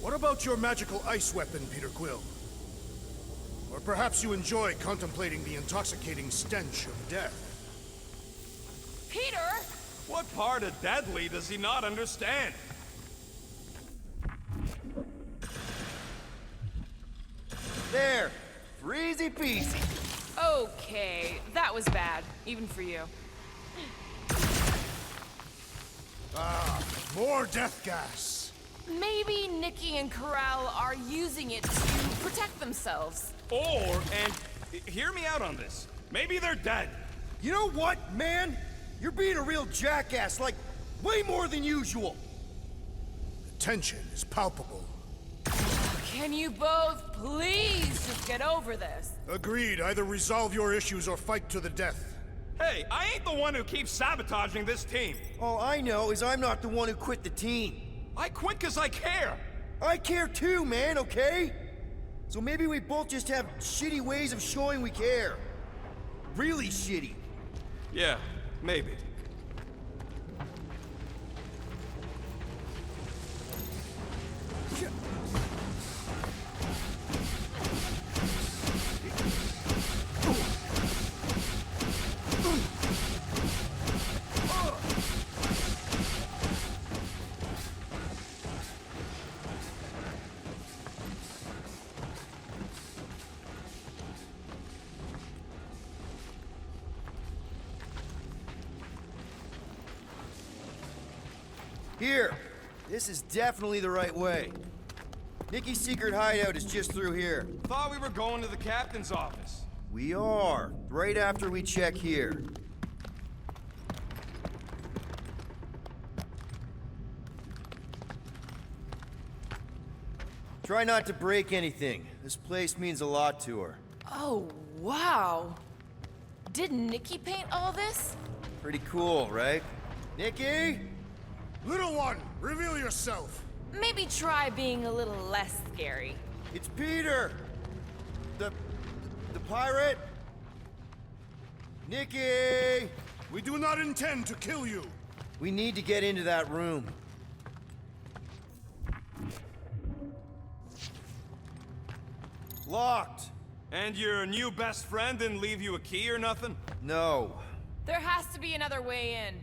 What about your magical ice weapon, Peter Quill? Or perhaps you enjoy contemplating the intoxicating stench of death. Peter! What part of deadly does he not understand? There! Easy peasy. Okay, that was bad, even for you. More death gas. Maybe Nikki and Karel are using it to protect themselves. Or, and hear me out on this, maybe they're dead. You know what, man? You're being a real jackass, like, way more than usual. The tension is palpable. Can you both please just get over this? Agreed. Either resolve your issues or fight to the death. Hey, I ain't the one who keeps sabotaging this team. All I know is I'm not the one who quit the team. I quit because I care. I care too, man, okay? So maybe we both just have shitty ways of showing we care. Really shitty. Yeah, maybe. Here. This is definitely the right way. Nikki's secret hideout is just through here. Thought we were going to the captain's office. We are. Right after we check here. Try not to break anything. This place means a lot to her. Oh, wow. Did Nikki paint all this? Pretty cool, right? Nikki? Little one, reveal yourself. Maybe try being a little less scary. It's Peter! The pirate? Nikki! We do not intend to kill you. We need to get into that room. Locked. And your new best friend didn't leave you a key or nothing? No. There has to be another way in.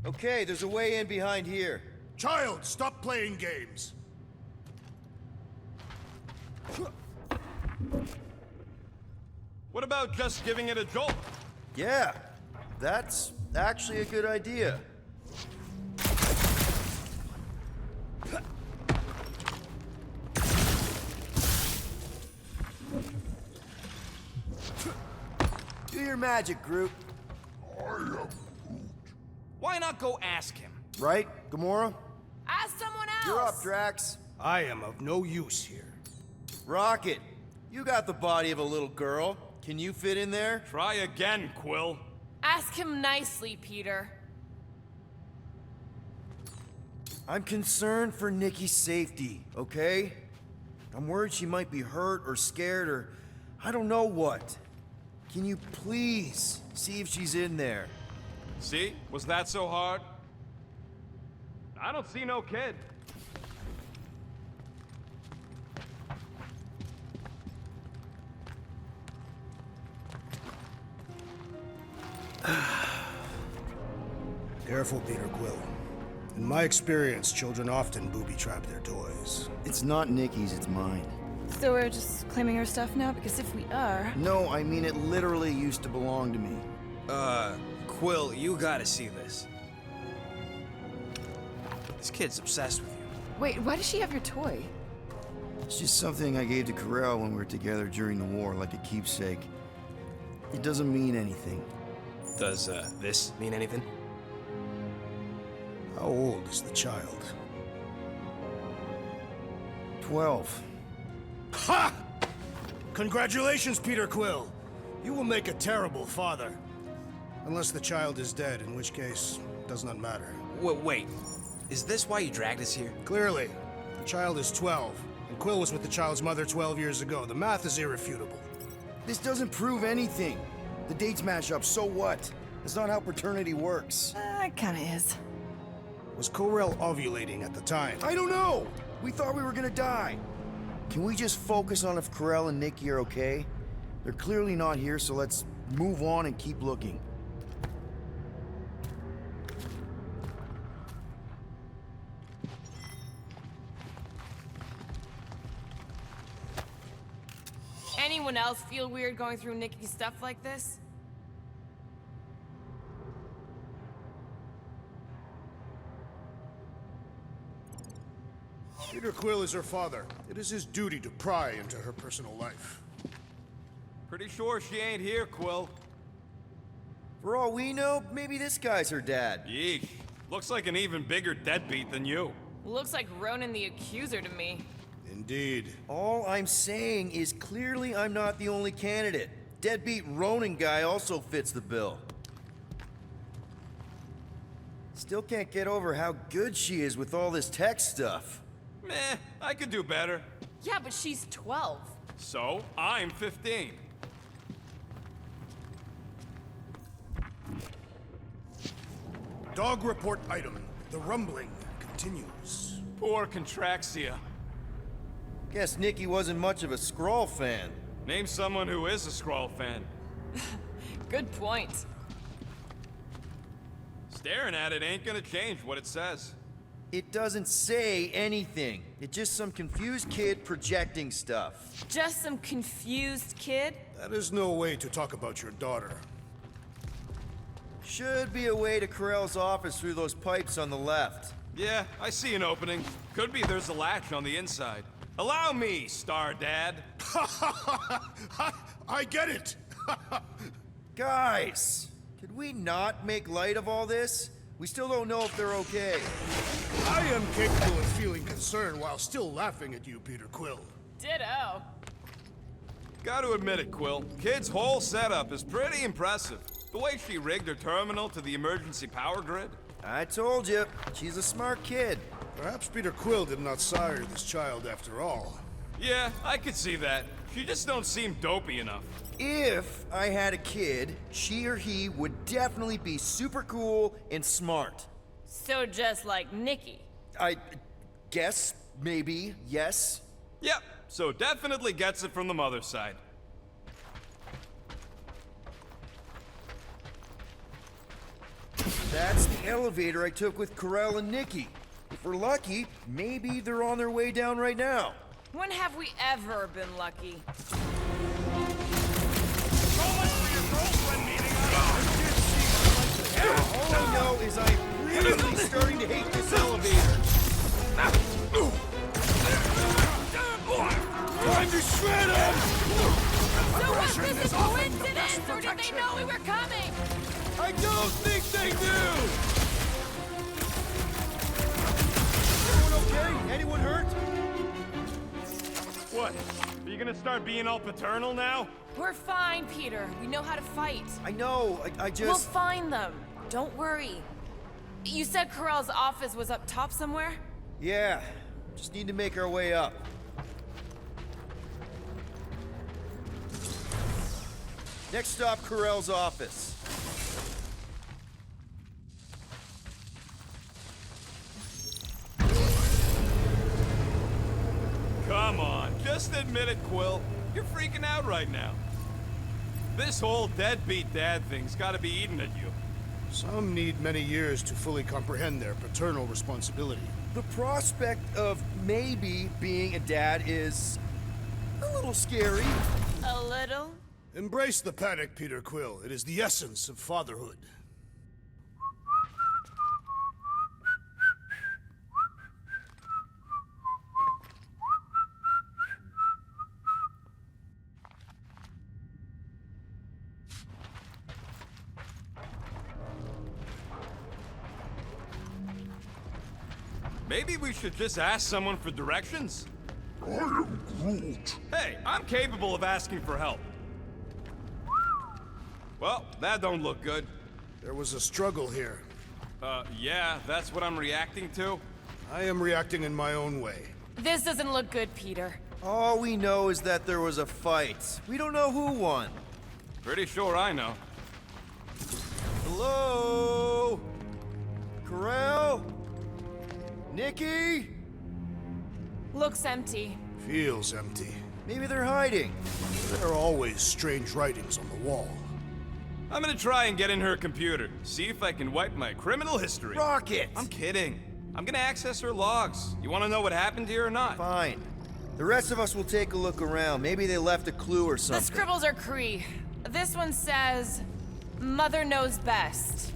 Okay, there's a way in behind here. Child, stop playing games. What about just giving it a jolt? Yeah, that's actually a good idea. Do your magic, Groot. Why not go ask him? Right, Gamora? Ask someone else! You're up, Drax. I am of no use here. Rocket, you got the body of a little girl. Can you fit in there? Try again, Quill. Ask him nicely, Peter. I'm concerned for Nikki's safety, okay? I'm worried she might be hurt or scared or I don't know what. Can you please see if she's in there? See? Was that so hard? I don't see no kid. Careful, Peter Quill. In my experience, children often booby-trap their toys. It's not Nikki's, it's mine. So we're just claiming her stuff now? Because if we are... No, I mean it literally used to belong to me. Quill, you gotta see this. This kid's obsessed with you. Wait, why does she have your toy? It's just something I gave to Carell when we were together during the war, like a keepsake. It doesn't mean anything. Does, this mean anything? How old is the child? 12. Ha! Congratulations, Peter Quill. You will make a terrible father. Unless the child is dead, in which case, it does not matter. Wait. Is this why you dragged us here? Clearly. The child is 12, and Quill was with the child's mother 12 years ago. The math is irrefutable. This doesn't prove anything. The dates match up, so what? That's not how paternity works. It kinda is. Was Corell ovulating at the time? I don't know! We thought we were gonna die. Can we just focus on if Carell and Nikki are okay? They're clearly not here, so let's move on and keep looking. Anyone else feel weird going through Nikki's stuff like this? Peter Quill is her father. It is his duty to pry into her personal life. Pretty sure she ain't here, Quill. For all we know, maybe this guy's her dad. Yeesh. Looks like an even bigger deadbeat than you. Looks like Ronan the Accuser to me. Indeed. All I'm saying is clearly I'm not the only candidate. Deadbeat Ronin guy also fits the bill. Still can't get over how good she is with all this tech stuff. Meh, I could do better. Yeah, but she's 12. So, I'm 15. Dog report item. The rumbling continues. Poor Contraxia. Guess Nikki wasn't much of a Skrull fan. Name someone who is a Skrull fan. Good point. Staring at it ain't gonna change what it says. It doesn't say anything. It's just some confused kid projecting stuff. Just some confused kid? That is no way to talk about your daughter. Should be a way to Corell's office through those pipes on the left. Yeah, I see an opening. Could be there's a latch on the inside. Allow me, Star Dad. I get it! Guys, could we not make light of all this? We still don't know if they're okay. I am capable of feeling concern while still laughing at you, Peter Quill. Ditto. Gotta admit it, Quill. Kid's whole setup is pretty impressive. The way she rigged her terminal to the emergency power grid. I told you, she's a smart kid. Perhaps Peter Quill did not sire this child after all. Yeah, I could see that. She just don't seem dopey enough. If I had a kid, she or he would definitely be super cool and smart. So just like Nikki. I guess, maybe, yes. Yep, so definitely gets it from the mother's side. That's the elevator I took with Corell and Nikki. If we're lucky, maybe they're on their way down right now. When have we ever been lucky? All I know is I'm really starting to hate this elevator. Time to shred him! So was this a coincidence, or did they know we were coming? I don't think they do! Everyone okay? Anyone hurt? What? Are you gonna start being all paternal now? We're fine, Peter. We know how to fight. I know, I just... We'll find them. Don't worry. You said Corell's office was up top somewhere? Yeah, just need to make our way up. Next stop, Corell's office. Come on, just admit it, Quill. You're freaking out right now. This whole deadbeat dad thing's gotta be eating at you. Some need many years to fully comprehend their paternal responsibility. The prospect of maybe being a dad is a little scary. A little? Embrace the panic, Peter Quill. It is the essence of fatherhood. Maybe we should just ask someone for directions? I am Groot. Hey, I'm capable of asking for help. Well, that don't look good. There was a struggle here. Yeah, that's what I'm reacting to. I am reacting in my own way. This doesn't look good, Peter. All we know is that there was a fight. We don't know who won. Pretty sure I know. Hello? Corell? Nikki? Looks empty. Feels empty. Maybe they're hiding. There are always strange writings on the wall. I'm gonna try and get in her computer, see if I can wipe my criminal history. Rocket! I'm kidding. I'm gonna access her logs. You wanna know what happened here or not? Fine. The rest of us will take a look around. Maybe they left a clue or something. The scribbles are Kree. This one says, Mother knows best.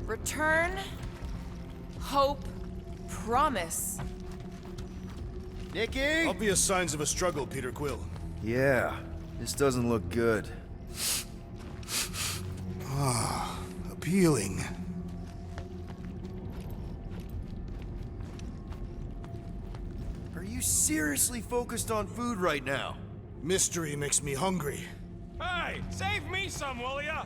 Return, hope, promise. Nikki? Obvious signs of a struggle, Peter Quill. Yeah, this doesn't look good. Ah, appealing. Are you seriously focused on food right now? Mystery makes me hungry. Hey, save me some, will ya?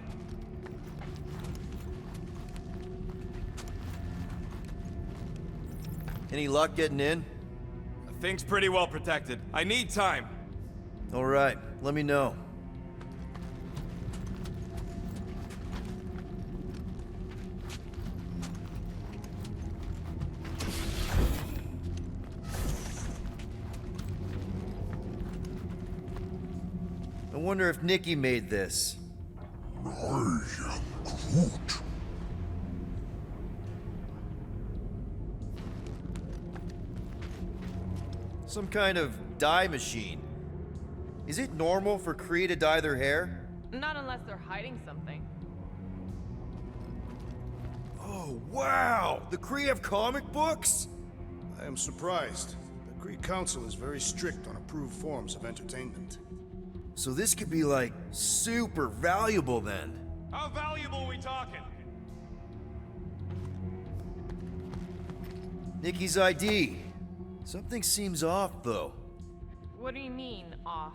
Any luck getting in? The thing's pretty well protected. I need time. All right, let me know. I wonder if Nikki made this. Some kind of dye machine. Is it normal for Kree to dye their hair? Not unless they're hiding something. Oh, wow! The Kree have comic books? I am surprised. The Kree Council is very strict on approved forms of entertainment. So this could be, like, super valuable then. How valuable are we talking? Nikki's ID. Something seems off, though. What do you mean, off?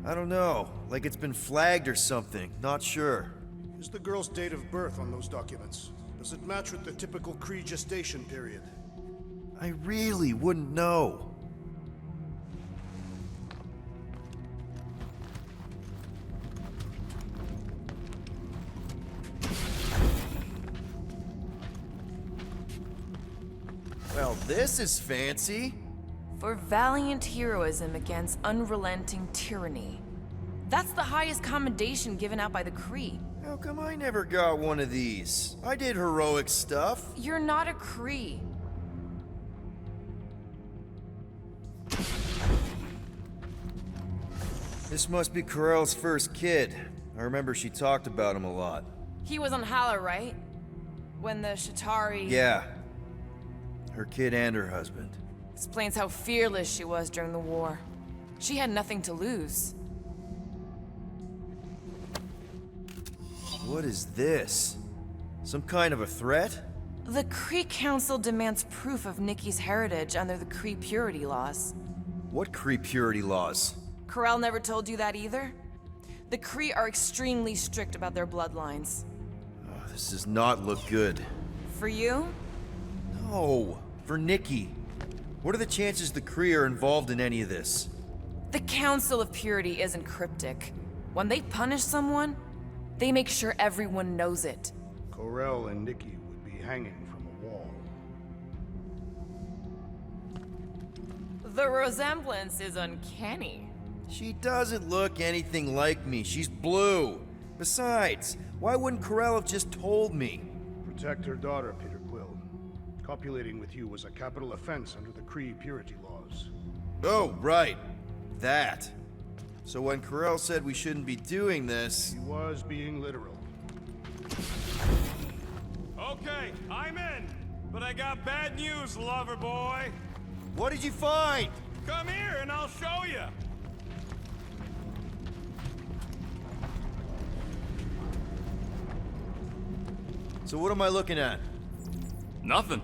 I don't know. Like it's been flagged or something. Not sure. Is the girl's date of birth on those documents? Does it match with the typical Kree gestation period? I really wouldn't know. Well, this is fancy. For valiant heroism against unrelenting tyranny. That's the highest commendation given out by the Kree. How come I never got one of these? I did heroic stuff. You're not a Kree. This must be Karel's first kid. I remember she talked about him a lot. He was on Hala, right? When the Shatari... Yeah. Her kid and her husband. Explains how fearless she was during the war. She had nothing to lose. What is this? Some kind of a threat? The Kree Council demands proof of Nikki's heritage under the Kree purity laws. What Kree purity laws? Karel never told you that either? The Kree are extremely strict about their bloodlines. Oh, this does not look good. For you? No, for Nikki. What are the chances the Kree are involved in any of this? The Council of Purity isn't cryptic. When they punish someone, they make sure everyone knows it. Karel and Nikki would be hanging from a wall. The resemblance is uncanny. She doesn't look anything like me. She's blue. Besides, why wouldn't Karel have just told me? Protect her daughter, Peter Quill. Copulating with you was a capital offense under the Kree purity laws. Oh, right. That. So when Karel said we shouldn't be doing this... He was being literal. Okay, I'm in. But I got bad news, lover boy. What did you find? Come here and I'll show you. So what am I looking at? Nothing.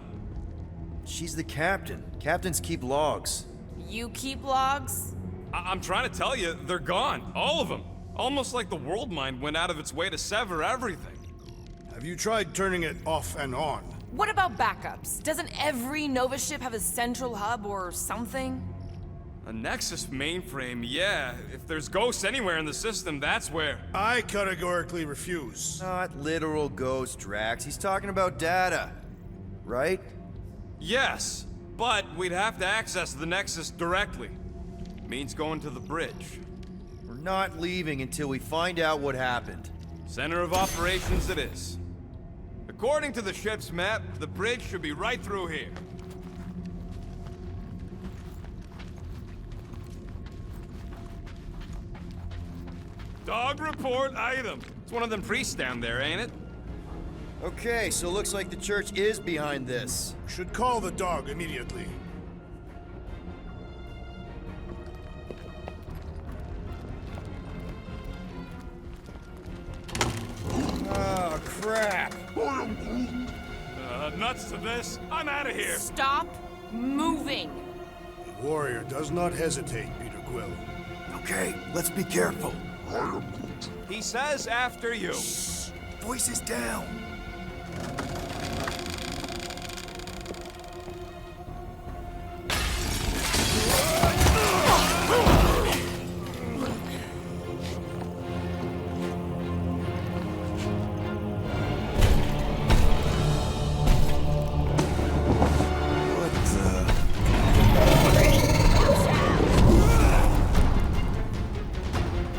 She's the captain. Captains keep logs. You keep logs? I'm trying to tell you, they're gone. All of them. Almost like the world mind went out of its way to sever everything. Have you tried turning it off and on? What about backups? Doesn't every Nova ship have a central hub or something? A Nexus mainframe, yeah. If there's ghosts anywhere in the system, that's where... I categorically refuse. Not literal ghost, Drax. He's talking about data. Right? Yes, but we'd have to access the Nexus directly. Means going to the bridge. We're not leaving until we find out what happened. Center of operations it is. According to the ship's map, the bridge should be right through here. Dog report item. It's one of them priests down there, ain't it? Okay, so looks like the church is behind this. Should call the dog immediately. nuts to this. I'm out of here. Stop moving. The warrior does not hesitate, Peter Quill. Okay, let's be careful. He says after you. Voices down.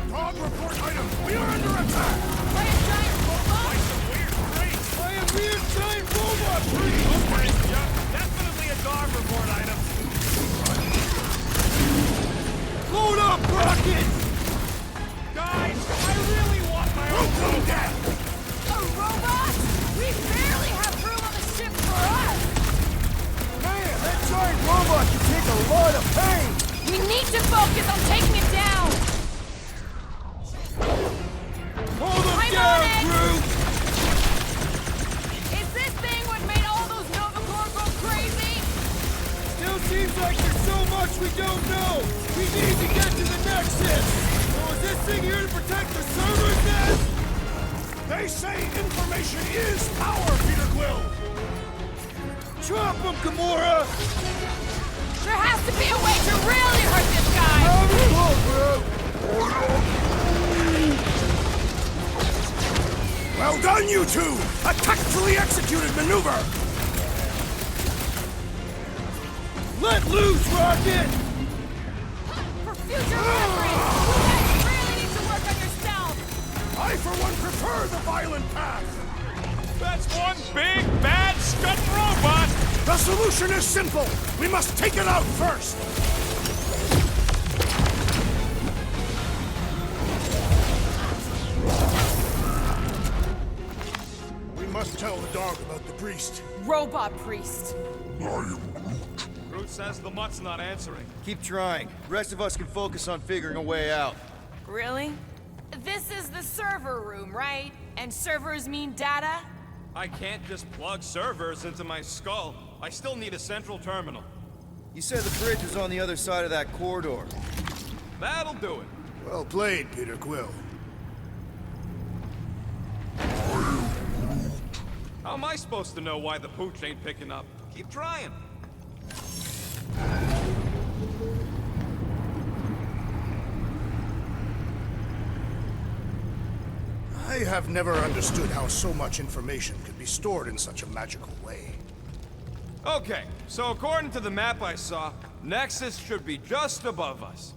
Dog report item! We are under attack! By a giant robot? By some weird freak. By a weird giant robot! Okay, yeah, definitely a dog report item. Load up, Rocket! Guys, I really want my own robot. A robot? We barely have room on the ship for us. Man, that giant robot can take a lot of pain! We need to focus on taking it down. Hold them I'm down, on it! Groot! Is this thing what made all those Nova Corps go crazy? Still seems like there's so much we don't know! We need to get to the Nexus! So is this thing here to protect the servers then? They say information is power, Peter Quill! Drop him, Gamora! There has to be a way to really hurt this guy. Well done, you two! A tactfully executed maneuver! Let loose, Rocket! For future reference, you guys really need to work on yourself. I, for one, prefer the violent path! That's one big, bad, scut robot. The solution is simple! We must take it out first! We must tell the dog about the priest. Robot priest. Groot says the mutt's not answering. Keep trying. The rest of us can focus on figuring a way out. Really? This is the server room, right? And servers mean data? I can't just plug servers into my skull. I still need a central terminal. You said the bridge was on the other side of that corridor. That'll do it. Well played, Peter Quill. How am I supposed to know why the pooch ain't picking up? Keep trying. I have never understood how so much information could be stored in such a magical way. Okay, so according to the map I saw, Nexus should be just above us.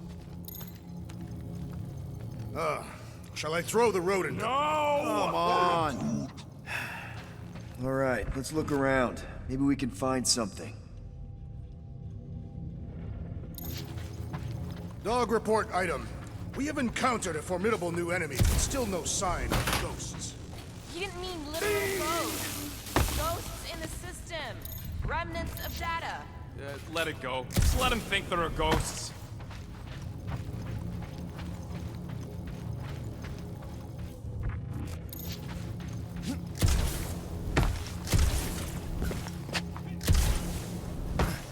Shall I throw the rodent? No! Come on! All right, let's look around. Maybe we can find something. Dog report item. We have encountered a formidable new enemy, but still no sign of ghosts. He didn't mean literal ghosts. Ghosts in the system. Remnants of data. Let it go. Just let him think there are ghosts.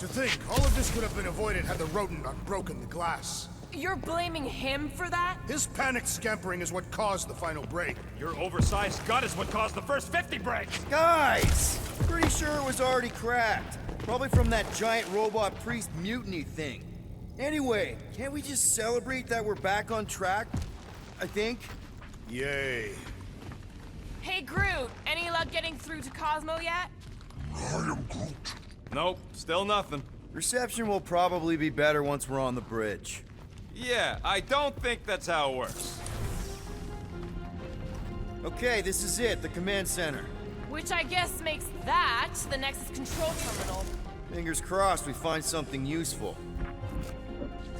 To think, all of this could have been avoided had the rodent not broken the glass. You're blaming him for that? His panicked scampering is what caused the final break. Your oversized gut is what caused the first 50 breaks. Guys! Pretty sure it was already cracked. Probably from that giant robot priest mutiny thing. Anyway, can't we just celebrate that we're back on track? I think. Yay. Hey, Groot, any luck getting through to Cosmo yet? Nope, still nothing. Reception will probably be better once we're on the bridge. Yeah, I don't think that's how it works. Okay, this is it, the command center. Which I guess makes that the Nexus control terminal. Fingers crossed we find something useful.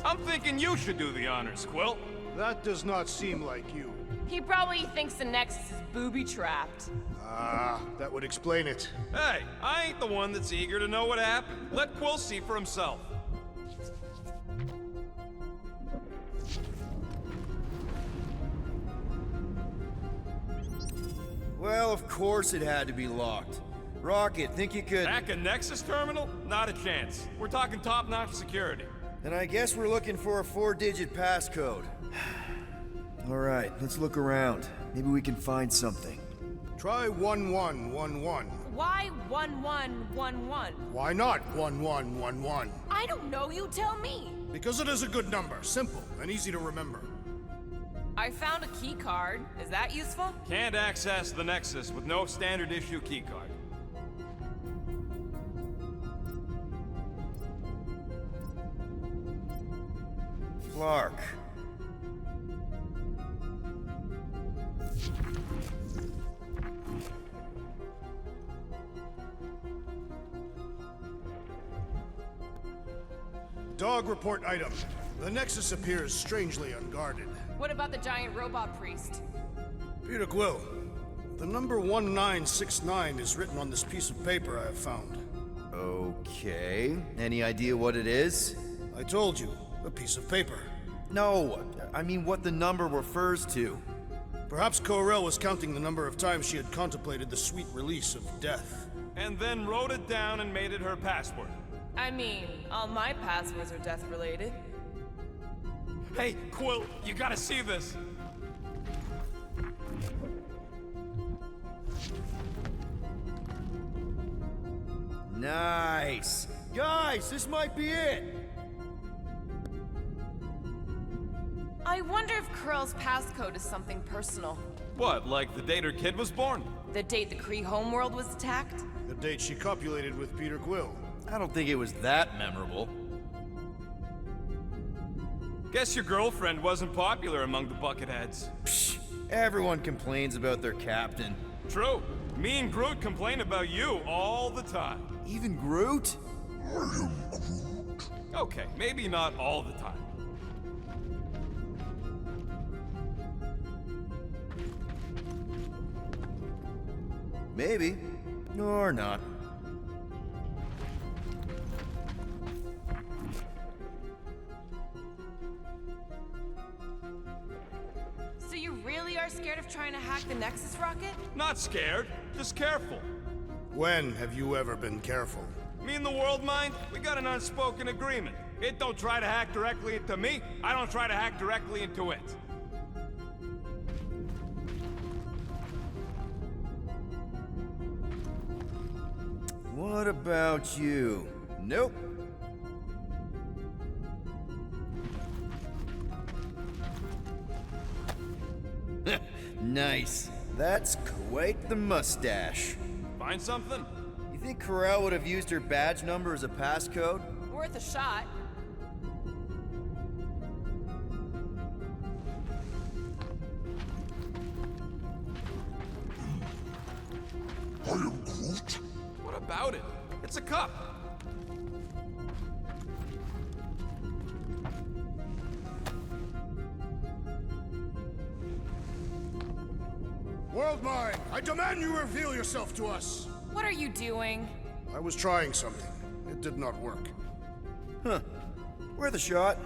I'm thinking you should do the honors, Quill. That does not seem like you. He probably thinks the Nexus is booby-trapped. Ah, that would explain it. Hey, I ain't the one that's eager to know what happened. Let Quill see for himself. Well, of course it had to be locked. Rocket, think you could... Hack a Nexus terminal? Not a chance. We're talking top-notch security. Then I guess we're looking for a 4-digit passcode. Alright, let's look around. Maybe we can find something. Try 1111. Why 1111? Why not 1111? I don't know, you tell me. Because it is a good number, simple and easy to remember. I found a key card. Is that useful? Can't access the Nexus with no standard issue keycard. Clark. Dog report item. The Nexus appears strangely unguarded. What about the giant robot priest? Peter Quill, the number 1969 is written on this piece of paper I have found. Okay. Any idea what it is? I told you, a piece of paper. No, I mean what the number refers to. Perhaps Corel was counting the number of times she had contemplated the sweet release of death. And then wrote it down and made it her password. I mean, all my passwords are death-related. Hey, Quill, you gotta see this. Nice. Guys, this might be it. I wonder if Curl's passcode is something personal. What, like the date her kid was born? The date the Kree homeworld was attacked? The date she copulated with Peter Quill. I don't think it was that memorable. Guess your girlfriend wasn't popular among the bucketheads. Psh, everyone complains about their captain. True. Me and Groot complain about you all the time. Even Groot? I am Groot. Okay, maybe not all the time. Maybe. Or not. So you really are scared of trying to hack the Nexus rocket? Not scared, just careful. When have you ever been careful? Me and the world mind, we got an unspoken agreement. It don't try to hack directly into me, I don't try to hack directly into it. What about you? Nope. Nice. That's quite the mustache. Find something? You think Corel would have used her badge number as a passcode? Worth a shot. I am Groot. What about it? It's a cup. Worldmind, I demand you reveal yourself to us! What are you doing? I was trying something. It did not work. Huh. Worth a shot.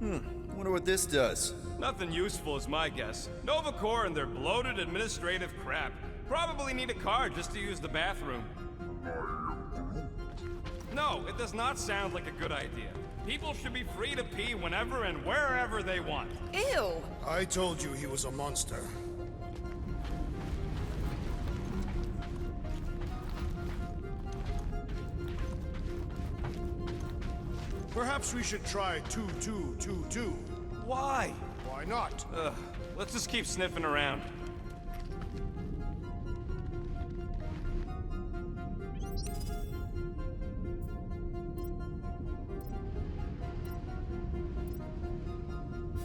Wonder what this does. Nothing useful is my guess. Nova Corps and their bloated administrative crap. Probably need a card just to use the bathroom. No, it does not sound like a good idea. People should be free to pee whenever and wherever they want. Ew! I told you he was a monster. Perhaps we should try 2222. Why? Why not? Ugh, let's just keep sniffing around.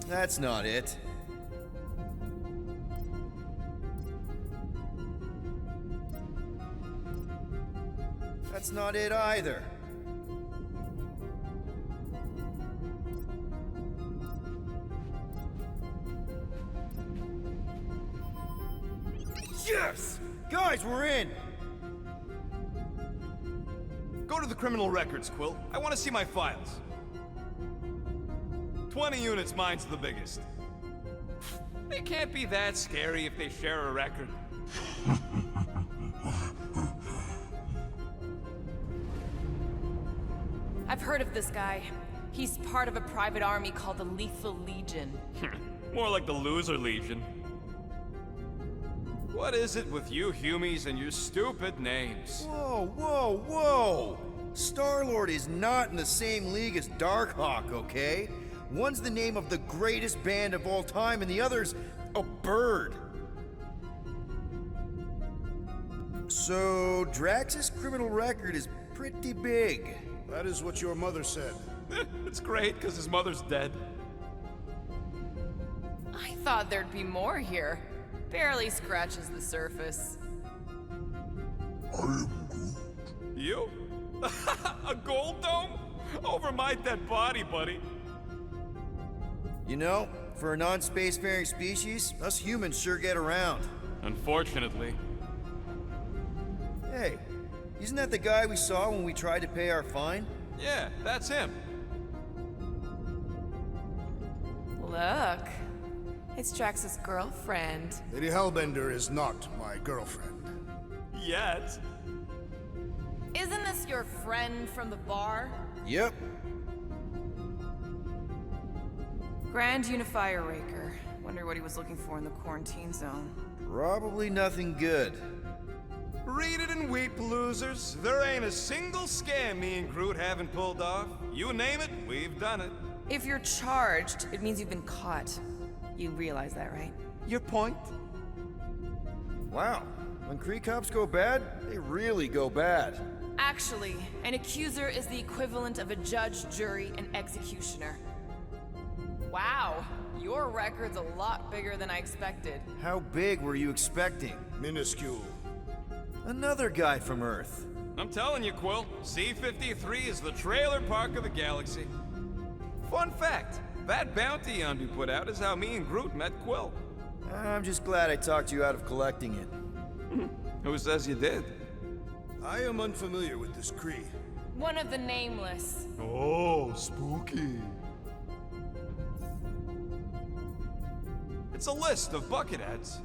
That's not it. That's not it either. Yes! Guys, we're in! Go to the criminal records, Quill. I want to see my files. 20 units, mine's the biggest. They can't be that scary if they share a record. I've heard of this guy. He's part of a private army called the Lethal Legion. More like the Loser Legion. What is it with you Humies and your stupid names? Whoa, whoa, whoa! Star-Lord is not in the same league as Darkhawk, okay? One's the name of the greatest band of all time, and the other's a bird. So, Drax's criminal record is pretty big. That is what your mother said. It's great, because his mother's dead. I thought there'd be more here. Barely scratches the surface. You? A gold dome? Over my dead body, buddy. You know, for a non-spacefaring species, us humans sure get around. Unfortunately. Hey, isn't that the guy we saw when we tried to pay our fine? Yeah, that's him. Look, it's Drax's girlfriend. Lady Hellbender is not my girlfriend. Yet. Isn't this your friend from the bar? Yep. Grand Unifier Raker. Wonder what he was looking for in the quarantine zone. Probably nothing good. Read it and weep, losers. There ain't a single scam me and Groot haven't pulled off. You name it, we've done it. If you're charged, it means you've been caught. You realize that, right? Your point? Wow. When Kree cops go bad, they really go bad. Actually, an accuser is the equivalent of a judge, jury, and executioner. Wow, your record's a lot bigger than I expected. How big were you expecting? Minuscule. Another guy from Earth. I'm telling you, Quill, C-53 is the trailer park of the galaxy. Fun fact, that bounty Yondu put out is how me and Groot met Quill. I'm just glad I talked you out of collecting it. Who says you did? I am unfamiliar with this Kree. One of the nameless. Oh, spooky. It's a list of bucketheads.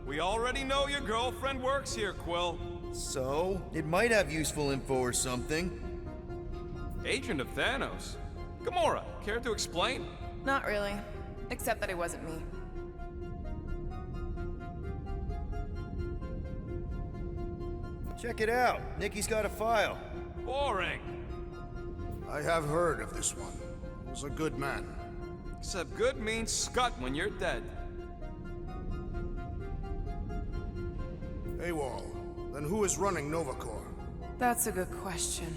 We already know your girlfriend works here, Quill. So, it might have useful info or something. Agent of Thanos. Gamora, care to explain? Not really. Except that it wasn't me. Check it out. Nikki's got a file. Boring. I have heard of this one. He was a good man. Except good means scut when you're dead. AWOL. Then who is running Nova Corps? That's a good question.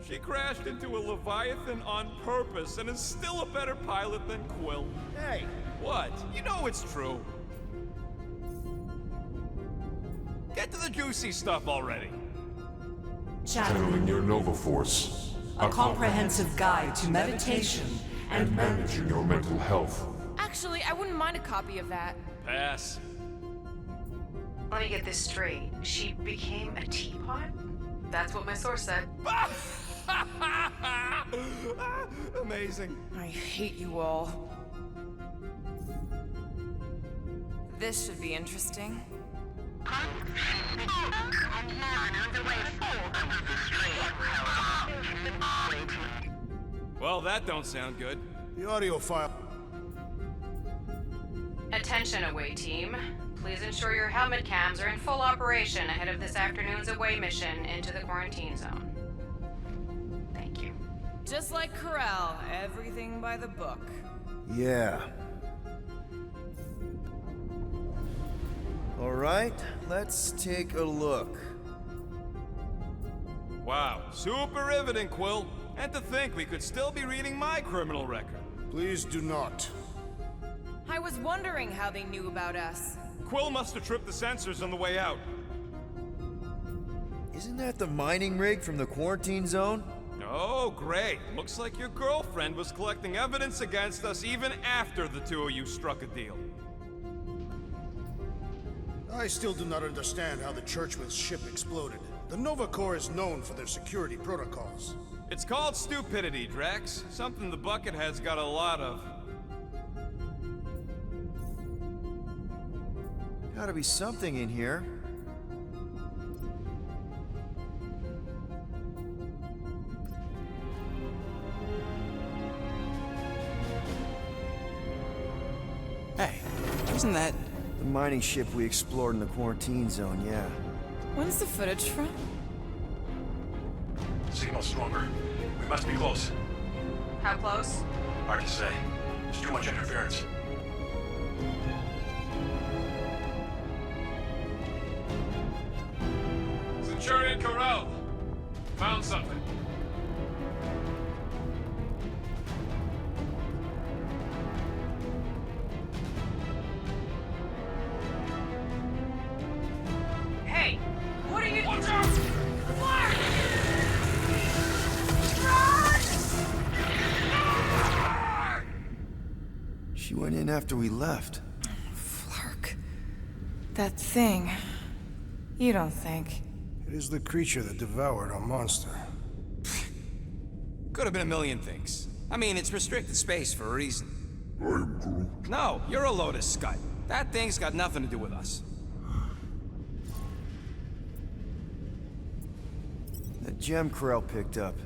She crashed into a Leviathan on purpose and is still a better pilot than Quill. Hey! What? You know it's true. Get to the juicy stuff already. Channeling your Nova Force. A comprehensive guide to meditation and managing your mental health. Actually, I wouldn't mind a copy of that. Pass. Let me get this straight. She became a teapot? That's what my source said. Amazing. I hate you all. This should be interesting. Well, that don't sound good. The audio file. Attention, away team. Please ensure your helmet cams are in full operation ahead of this afternoon's away mission into the quarantine zone. Thank you. Just like Corral, everything by the book. Yeah. All right, let's take a look. Wow, super riveting, Quill. And to think we could still be reading my criminal record. Please do not. I was wondering how they knew about us. Quill must have tripped the sensors on the way out. Isn't that the mining rig from the quarantine zone? Oh, great. Looks like your girlfriend was collecting evidence against us even after the two of you struck a deal. I still do not understand how the Churchman's ship exploded. The Nova Corps is known for their security protocols. It's called stupidity, Drax. Something the Buckethead's got a lot of. Gotta be something in here. Hey, isn't that... The mining ship we explored in the quarantine zone, yeah. When's the footage from? Signal stronger. We must be close. How close? Hard to say. There's too much interference. Centurion Corral! Found something. Hey! What are you... Watch out! She went in after we left. Flark. That thing. You don't think? It is the creature that devoured our monster. Could have been a million things. I mean, it's restricted space for a reason. I'm Groot. No, you're a load of scud. That thing's got nothing to do with us. That gem Corell picked up.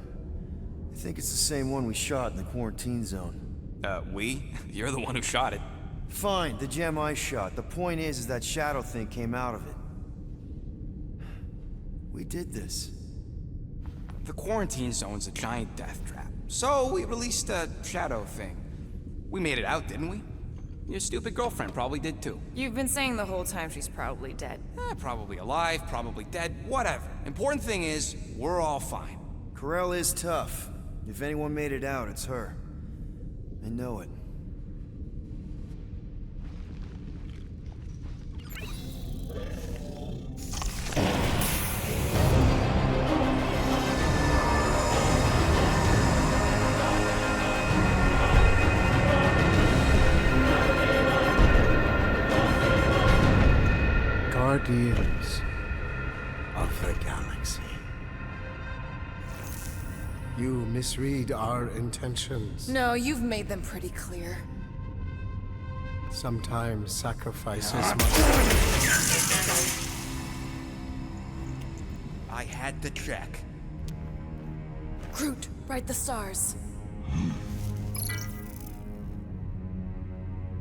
I think it's the same one we shot in the quarantine zone. We? You're the one who shot it. Fine, the gem I shot. The point is that shadow thing came out of it. We did this. The quarantine zone's a giant death trap. So we released a shadow thing. We made it out, didn't we? Your stupid girlfriend probably did too. You've been saying the whole time she's probably dead. Probably alive, probably dead, whatever. Important thing is, we're all fine. Corell is tough. If anyone made it out, it's her. I know it. Guardians of the Galaxy. You misread our intentions. No, you've made them pretty clear. Sometimes sacrifices I had to check. Groot, write the stars.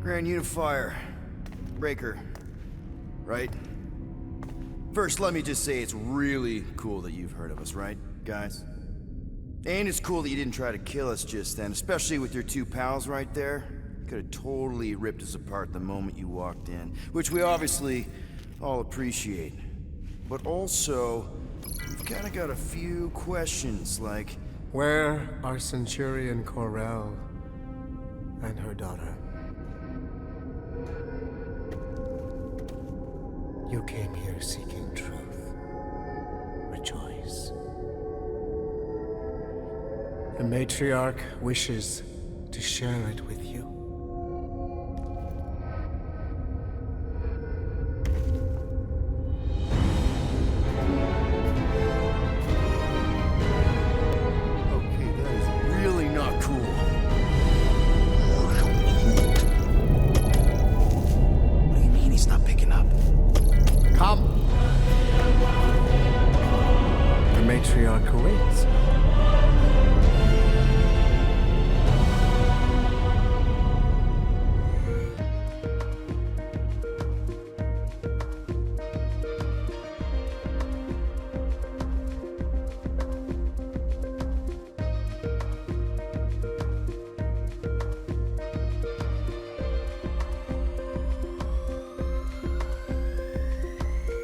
Grand Unifier. Breaker. Right? First, let me just say it's really cool that you've heard of us, right, guys? And it's cool that you didn't try to kill us just then, especially with your two pals right there. Could have totally ripped us apart the moment you walked in, which we obviously all appreciate. But also, we've kind of got a few questions, like... Where are Centurion Corell and her daughter? You came here seeking truth. Rejoice. The matriarch wishes to share it with you.